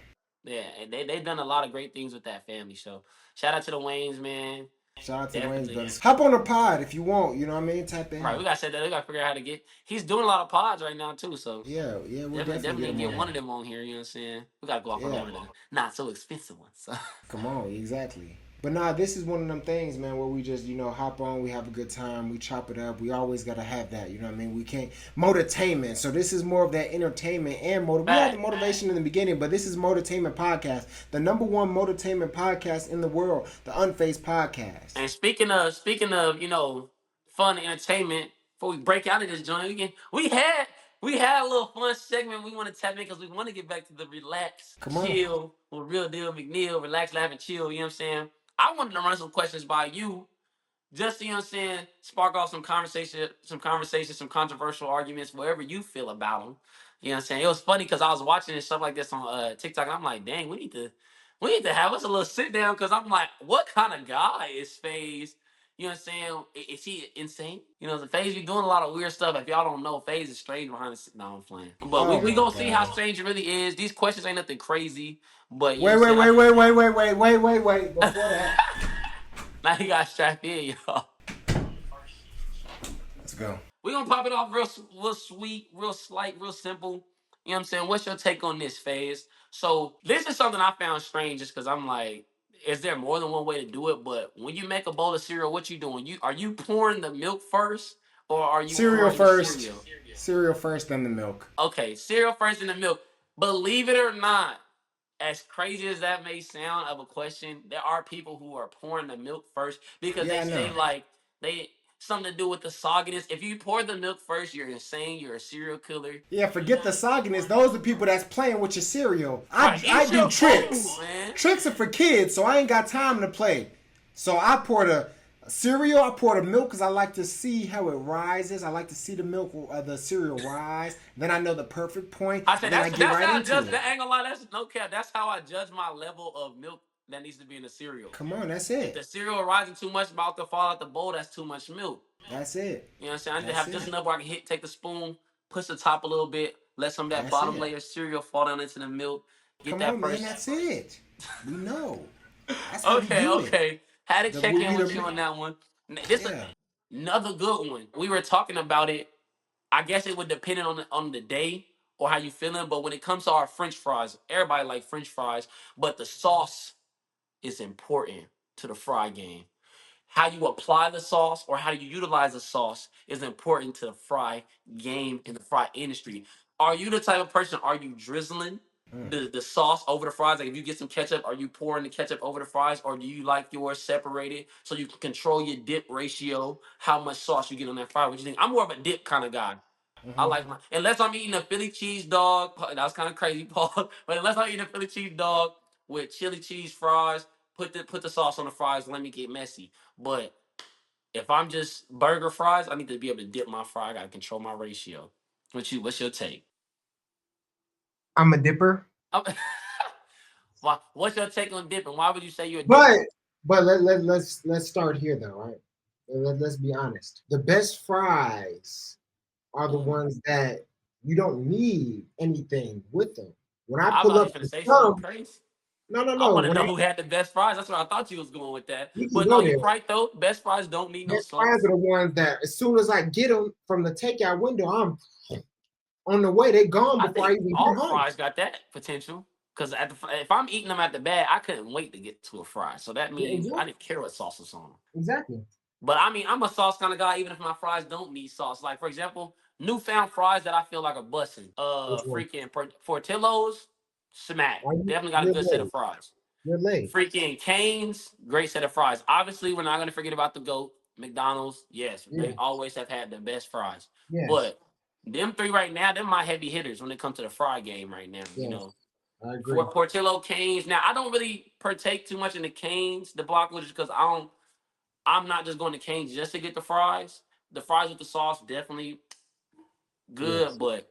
and they've done a lot of great things with that family. So shout out to the Waynes, man. Shout out to the Waynes brothers. Hop on the pod if you want. You know what I mean? Type in. Right, we gotta say that. We gotta figure out how to get. He's doing a lot of pods right now too. So yeah, we'll definitely get one of them on here. You know what I'm saying? We gotta go off on one of them not so expensive ones. So. Come on, exactly. But nah, this is one of them things, man, where we just, hop on, we have a good time, we chop it up. We always got to have that, you know what I mean? We can't... Moti-tainment. So this is more of that entertainment and motivation. We had the motivation in the beginning, but this is Moti-tainment podcast. The number one Moti-tainment podcast in the world, the Unphazed podcast. And speaking of, fun entertainment, before we break out of this joint, we had a little fun segment we want to tap in because we want to get back to the relax, chill, with Real Deal McNeal, relax, laugh, and chill, you know what I'm saying? I wanted to run some questions by you, just you know what I'm saying, spark off some conversation, some controversial arguments, wherever you feel about them. You know what I'm saying? It was funny because I was watching and stuff like this on TikTok, and I'm like, dang, we need to have us a little sit down because I'm like, what kind of guy is Phaz? You know what I'm saying? Is he insane? The Phaz be doing a lot of weird stuff. If y'all don't know, Phaz is strange behind the scenes. No, I'm playing. But we gonna see how strange it really is. These questions ain't nothing crazy. But wait. Before that. Now you got strap in, y'all. Let's go. We're gonna pop it off real sweet, real slight, real simple. You know what I'm saying? What's your take on this, Phaz? So this is something I found strange just because I'm like, is there more than one way to do it? But when you make a bowl of cereal, what you doing? Are you pouring the milk first, or are you cereal first? Cereal first, then the milk. Okay, cereal first, then the milk. Believe it or not, as crazy as that may sound of a question, there are people who are pouring the milk first because they say like something to do with the sogginess. If you pour the milk first, you're insane. You're a serial killer. Yeah, forget the sogginess. Those are the people that's playing with your cereal. I do tricks. Tricks are for kids, so I ain't got time to play. So I pour the cereal. I pour the milk because I like to see how it rises. I like to see the milk, the cereal rise. Then I know the perfect point. I said that's how I judge. That ain't gonna lie. That's no cap. That's how I judge my level of milk that needs to be in the cereal. Come on, that's it. If the cereal rising too much, about to fall out the bowl, that's too much milk. That's it. You know what I'm saying? I need to have just enough where I can take the spoon, push the top a little bit, let some of that bottom layer of cereal fall down into the milk. Get that first. Man, that's it. We know. That's okay. Had to check in with you on that one. This is another good one. We were talking about it. I guess it would depend on the day or how you feeling, but when it comes to our French fries, everybody like French fries, but the sauce is important to the fry game. How you apply the sauce or how you utilize the sauce is important to the fry game in the fry industry. Are you the type of person, are you drizzling the sauce over the fries? Like if you get some ketchup, are you pouring the ketchup over the fries, or do you like yours separated so you can control your dip ratio, how much sauce you get on that fry? What you think? I'm more of a dip kind of guy. I like unless I'm eating a Philly cheese dog. That was kind of crazy, Paul. But unless I'm eating a Philly cheese dog with chili cheese fries, put the sauce on the fries. Let me get messy. But if I'm just burger fries, I need to be able to dip my fry. I gotta control my ratio. What's your take? I'm a dipper. What's your take on dipping? Why would you say you're a dipper? But let's start here though, right? Let's be honest. The best fries are the ones that You don't need anything with them. When I I pull thought you up were gonna the say something thumb, crazy. I no. want to When know I who had the best fries. That's what I thought you was going with that. you can But no, go you there. right though. Best fries don't need no Best fries sauce. are the ones that as soon as I get them from the takeout window, I'm on the way. They gone I before I think even all get home. fries got that potential. Because if I'm eating them at the bag, I couldn't wait to get to a fry. So that Yeah, means I didn't care what sauce was on them. exactly. But I mean, I'm a sauce kind of guy, even if my fries don't need sauce. Like, for example, newfound fries that I feel like are busting. Which one? Freaking Portillo's, smack. Definitely got a You're good set late. of fries. You're late. Freaking Cane's, great set of fries. Obviously, we're not going to forget about the GOAT. McDonald's, yes, they Yeah. always have had the best fries. Yes. But them three right now, they're my heavy hitters when it comes to the fry game right now. You Yes. know, I agree. for Portillo, Cane's. Now, I don't really partake too much in the Cane's, the Blockbuster, because I'm not just going to Cane's just to get the fries. The fries with the sauce definitely good, Yes. but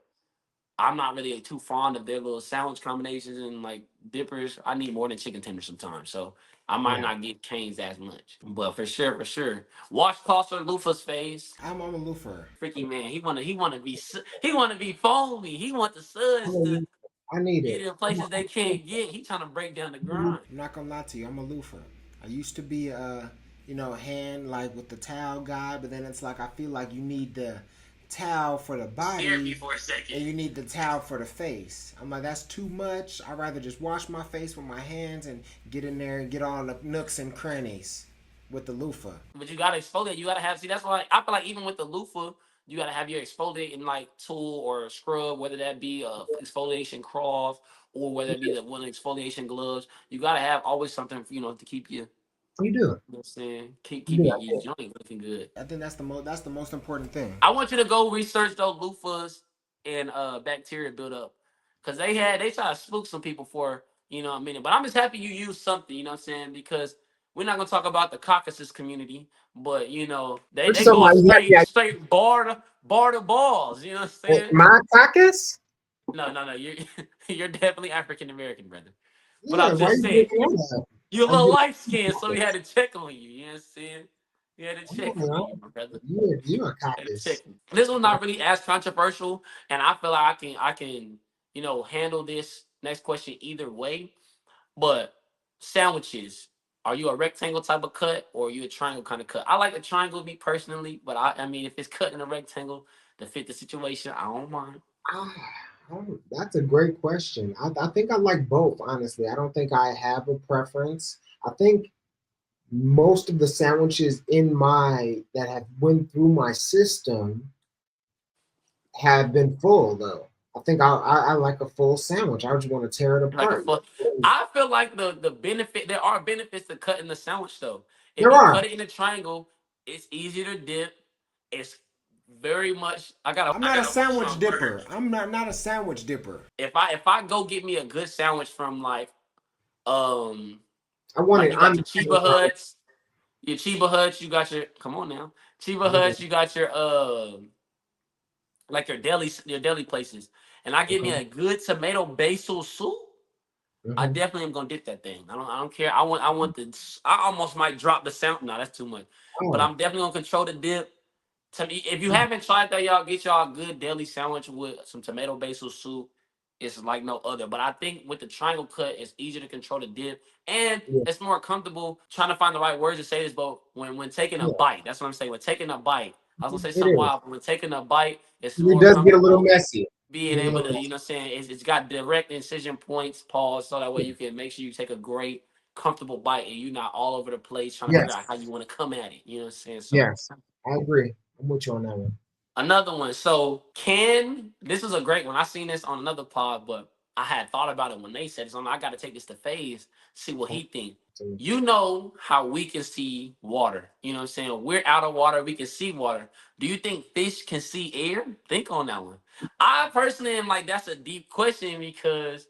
I'm not really too fond of their little sandwich combinations and like dippers. I need more than chicken tenders sometimes, so I might Yeah. not get Cane's as much. But for sure. Washcloths or loofah's face. I'm a loofah. Freaky man, he wanna be foamy. He want the suds to I need get it. in places they can't get. He trying to break down the grind. I'm not gonna lie to you. I'm a loofah. I used to be hand like with the towel guy, but then it's like I feel like you need the towel for the Scared me body for a second. and you need the towel for the face. I'm like, that's too much. I'd rather just wash my face with my hands and get in there and get all the nooks and crannies with the loofah. But you gotta exfoliate. You gotta have. See, that's why I feel like even with the loofah, you gotta have your exfoliating like tool or scrub, whether that be a exfoliation cloth or whether it be the one exfoliation gloves. You gotta have always something to keep you. You do. You know what I'm saying? Keep You do. your joint looking good. I think that's the most important thing. I want you to go research those loofahs and bacteria buildup. Cause they try to spook some people for a minute. But I'm just happy you used something, you know what I'm saying? Because we're not gonna talk about the Caucasus community, but they, Which they something going like straight bar to balls, you know what I'm saying? my caucus? No, you're definitely African American, brother. But Yeah, I'm why just you saying, getting on that? you're a I'm little getting light skinned, so we had to check on you, you know what I'm saying? We had to check on you, my brother. you a caucus. This one's not really as controversial, and I feel like I can handle this next question either way. But sandwiches, are you a rectangle type of cut or are you a triangle kind of cut? I like the triangle, me personally, but I mean if it's cut in a rectangle to fit the situation, I don't mind. Ah, that's a great question. I think I like both, honestly. I don't think I have a preference. I think most of the sandwiches that have went through my system have been full though. I think I like a full sandwich. I just want to tear it Like a apart. full, I feel like the benefit there are benefits to cutting the sandwich though. If There you are. cut it in a triangle, it's easier to dip. It's very much. I gotta. I'm I not a gotta watch sandwich my dipper. words. I'm not a sandwich dipper. If I go get me a good sandwich from um I want like it you got on. your Chiba Huts, you got your come on now Chiba Huts, you got your like your deli places, and I get me Okay. a good tomato basil soup. I Hmm. definitely am gonna dip that thing. I don't care. I want the. I almost might drop the sound. No, that's too much. But Oh, I'm definitely gonna control the dip. To me, if you haven't tried that, y'all get y'all a good deli sandwich with some tomato basil soup. It's like no other. But I think with the triangle cut, it's easier to control the dip, and yeah, it's more comfortable. Trying to find the right words to say this, but when taking a yeah. bite, that's what I'm saying. When taking a bite, I was gonna say It something is. wild, but when taking a bite, it's It more does get a little comfortable messy. being Get a able little to, you know what I'm saying, it's got direct incision points, pause, so that way messy. you can make sure you take a great, comfortable bite and you're not all over the place trying to figure out Yes. how you want to come at it. You know what I'm saying? So Yes. I agree. I'm with you on that one. another one. So this is a great one. I seen this on another pod, but I had thought about it when they said it. So I got to take this to Phase, see what he think. You know how we can see water. You know what I'm saying? We're out of water. We can see water. Do you think fish can see air? Think on that one. I personally am like, that's a deep question because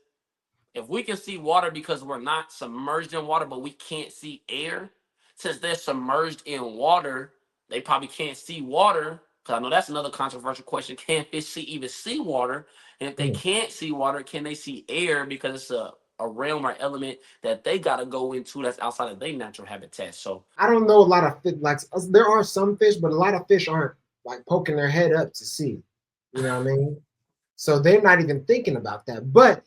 if we can see water because we're not submerged in water, but we can't see air, since they're submerged in water, they probably can't see water. Because I know that's another controversial question. Can fish even see water? And if they Mm. can't see water, can they see air? Because it's a realm or element that they got to go into that's outside of their natural habitat. So I don't know a lot of fish. Like there are some fish, but a lot of fish aren't like poking their head up to see. You know what I mean? So they're not even thinking about that. But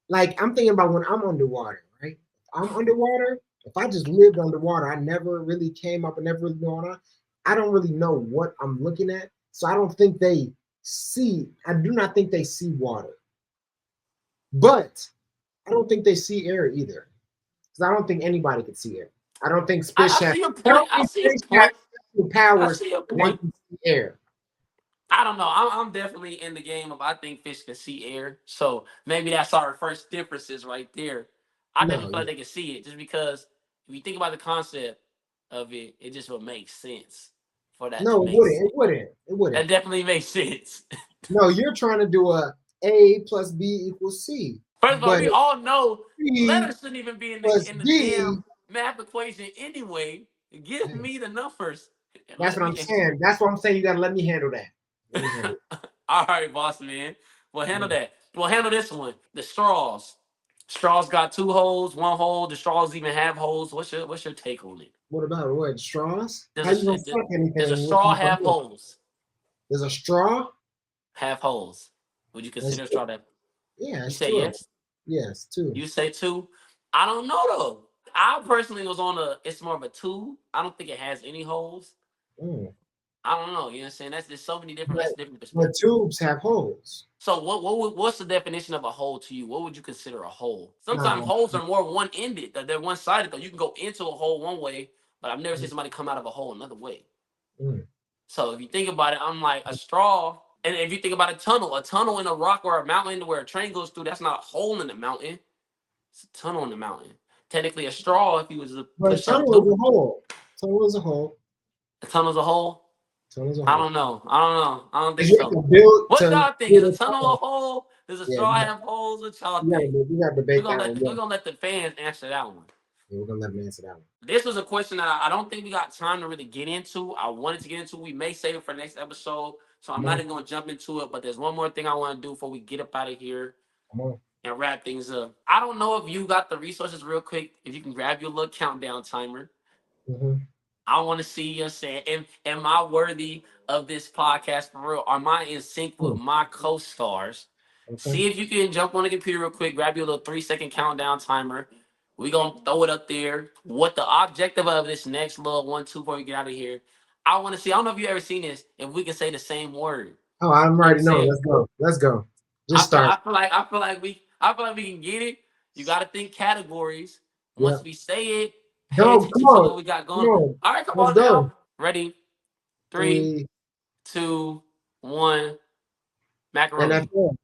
like I'm thinking about when I'm underwater, right? I'm underwater. If I just lived underwater, I never really came up and never really going on. I don't really know what I'm looking at. So I don't think they see. I do not think they see water. But I don't think they see air either. Because I don't think anybody could see air. I don't think fish I have. see your I point. don't I think see your fish have point. special I powers see your that they point. can see air. I don't know. I'm definitely in the game of I think fish can see air. So maybe that's our first differences right there. I definitely feel No, like they can see it just because if you think about the concept of it, it just would make sense for that to no, it make wouldn't. It sense. wouldn't. It That wouldn't. definitely makes sense. No, you're trying to do A plus B equals C. First of all, But we all know C letters shouldn't even be plus in the D, damn math equation anyway. Give me the numbers and that's let what I'm me answer. saying. That's what I'm saying. You gotta let me handle that. Let me handle All right, boss man. We'll handle it. that. We'll handle this one. The straws. Straws got 2 holes, 1 hole. The straws even have holes. What's your take on it? What about what? Straws? How Does you gonna a suck does a anything with straw no have hole? holes? There's a straw? Have holes. Would you That's consider a straw that? yeah, You it's say two of them. yes. Yes, two. You say 2. I don't know though. I personally was on a. It's more of a 2. I don't think it has any holes. Mm. I don't know. You know what I'm saying? There's so many different. But, That's different but perspectives. tubes have holes. So what's the definition of a hole to you? What would you consider a hole? Sometimes No. holes are more one-ended. They're one-sided though. You can go into a hole one way, but I've never seen somebody come out of a hole another way. Mm. So if you think about it, I'm like a straw. And if you think about a tunnel in a rock or a mountain where a train goes through, that's not a hole in the mountain. It's a tunnel in the mountain. Technically, a straw, if you was to But push something tunnel is through, a hole. Tunnel is a hole. a tunnel's a hole. Tunnel is a I hole. don't know. I don't know. I don't think Because you have so. to build What to y'all think? Is build a a tunnel a tunnel. hole? Does a Yeah, straw have holes? What y'all think? we gotta We're debate gonna that let one. we're Yeah. gonna let the fans answer that one. Yeah, we're gonna let them answer that one. This was a question that I don't think we got time to really get into. I wanted to get into. We may save it for next episode, so I'm Come not on, even gonna jump into it. But there's one more thing I want to do before we get up out of here come on. and wrap things up. I don't know if you got the resources real quick. If you can grab your little countdown timer. Mm-hmm. I want to see you saying, am I worthy of this podcast for real? Am I in sync with my co-stars? Okay. See if you can jump on the computer real quick, grab your little 3-second countdown timer. We're going to throw it up there. What the objective of this next little 1, 2 before we get out of here. I want to see, I don't know if you ever seen this, if we can say the same word. Oh, I'm already know. Saying, Let's go. Let's go. Just start. I feel like we can get it. You got to think categories. Yeah. Once we say it, pay Go. Come attention to on. what we got Come going. on. All right, come Let's on now. go. Ready? 3, 3. 2, 1. Macaroni. NFL.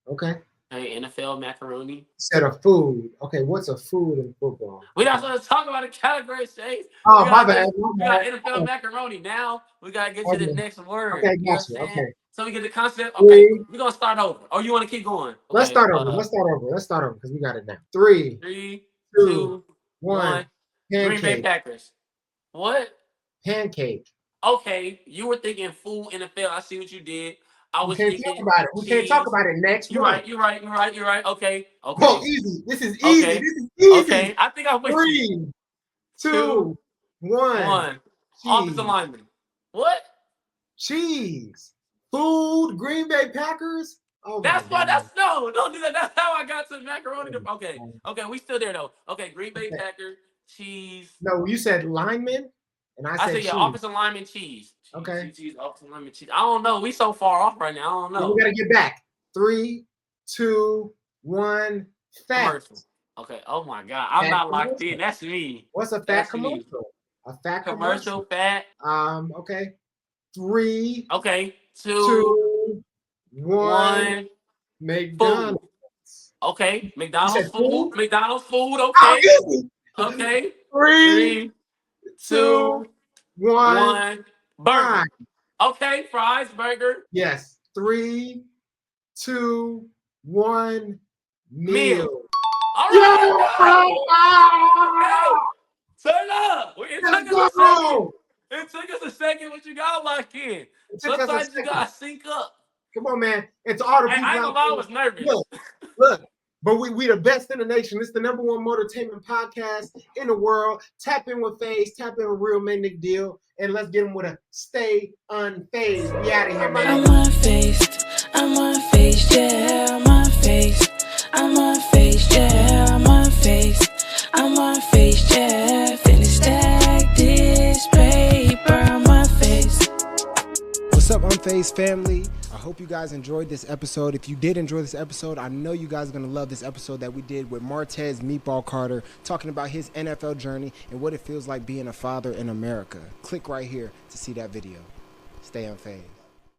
Okay. Hey, NFL macaroni. Instead of food. Okay, what's a food in football? We not supposed to talk about the category, Chase. Oh, my bad. We got NFL macaroni. Now we gotta get to the Okay. next word. Okay, You know what I'm gotcha. saying? Okay. So we get the concept. Okay, 3. we're gonna start over. Or you want to keep going? Okay. Let's start over. Let's start over because we got it now. 3, 3, 2, 2, 1. Green Bay Pancake. Packers. What? Pancake. Okay, you were thinking full NFL. I see what you did. I We was can't talk thinking about it. We can't talk cheese. about it next You're month. right. You're right. You're right. You're right. Okay. Oh, Okay. easy. This is easy. Okay. This is easy. Okay. I think I'm with you. 3, 2, 2, 1. 1. Cheese. Offensive lineman. What? Cheese. Food. Green Bay Packers. Oh my That's why. God. No. Don't do that. That's how I got to macaroni. Okay. Okay. We still there though. Okay. Green Bay Packers. Cheese. No, you said lineman, and I said yeah. cheese. Offensive lineman. Cheese. Okay. Cheese. Offensive lineman. Cheese. I don't know. We so far off right now. I don't know. We gotta get back. 3, 2, 1. Fat. Commercial. Okay. Oh my God. I'm not locked in. That's me. What's a fat That's commercial? me. A fat Commercial. Fat. Okay. 3, Okay. 2, 2, 1. McDonald's. Food. Okay. McDonald's food. food? McDonald's food. Okay. Oh, easy. Okay. 3, 2, 1. 1. Burger. Fries. Okay. Fries. Burger. Yes. 3, 2, 1. Meal. All right. Yeah! Turn up. It Let's took us a go! second. It took us a second, but you got to lock in. Sometimes you got to sync up. Come on, man. It's all the people. I ain't gonna lie, I was nervous. Look. But we the best in the nation. It's the #1 Moti-tainment podcast in the world. Tap in with Phaz. Tap in with real McNeal. And let's get them with a stay unfazed. We out of here, man. I'm unfazed. I'm family, I hope you guys enjoyed this episode. If you did enjoy this episode, I know you guys are going to love this episode that we did with Martez Meatball Carter, talking about his NFL journey and what it feels like being a father in America. Click right here to see that video. Stay unfazed.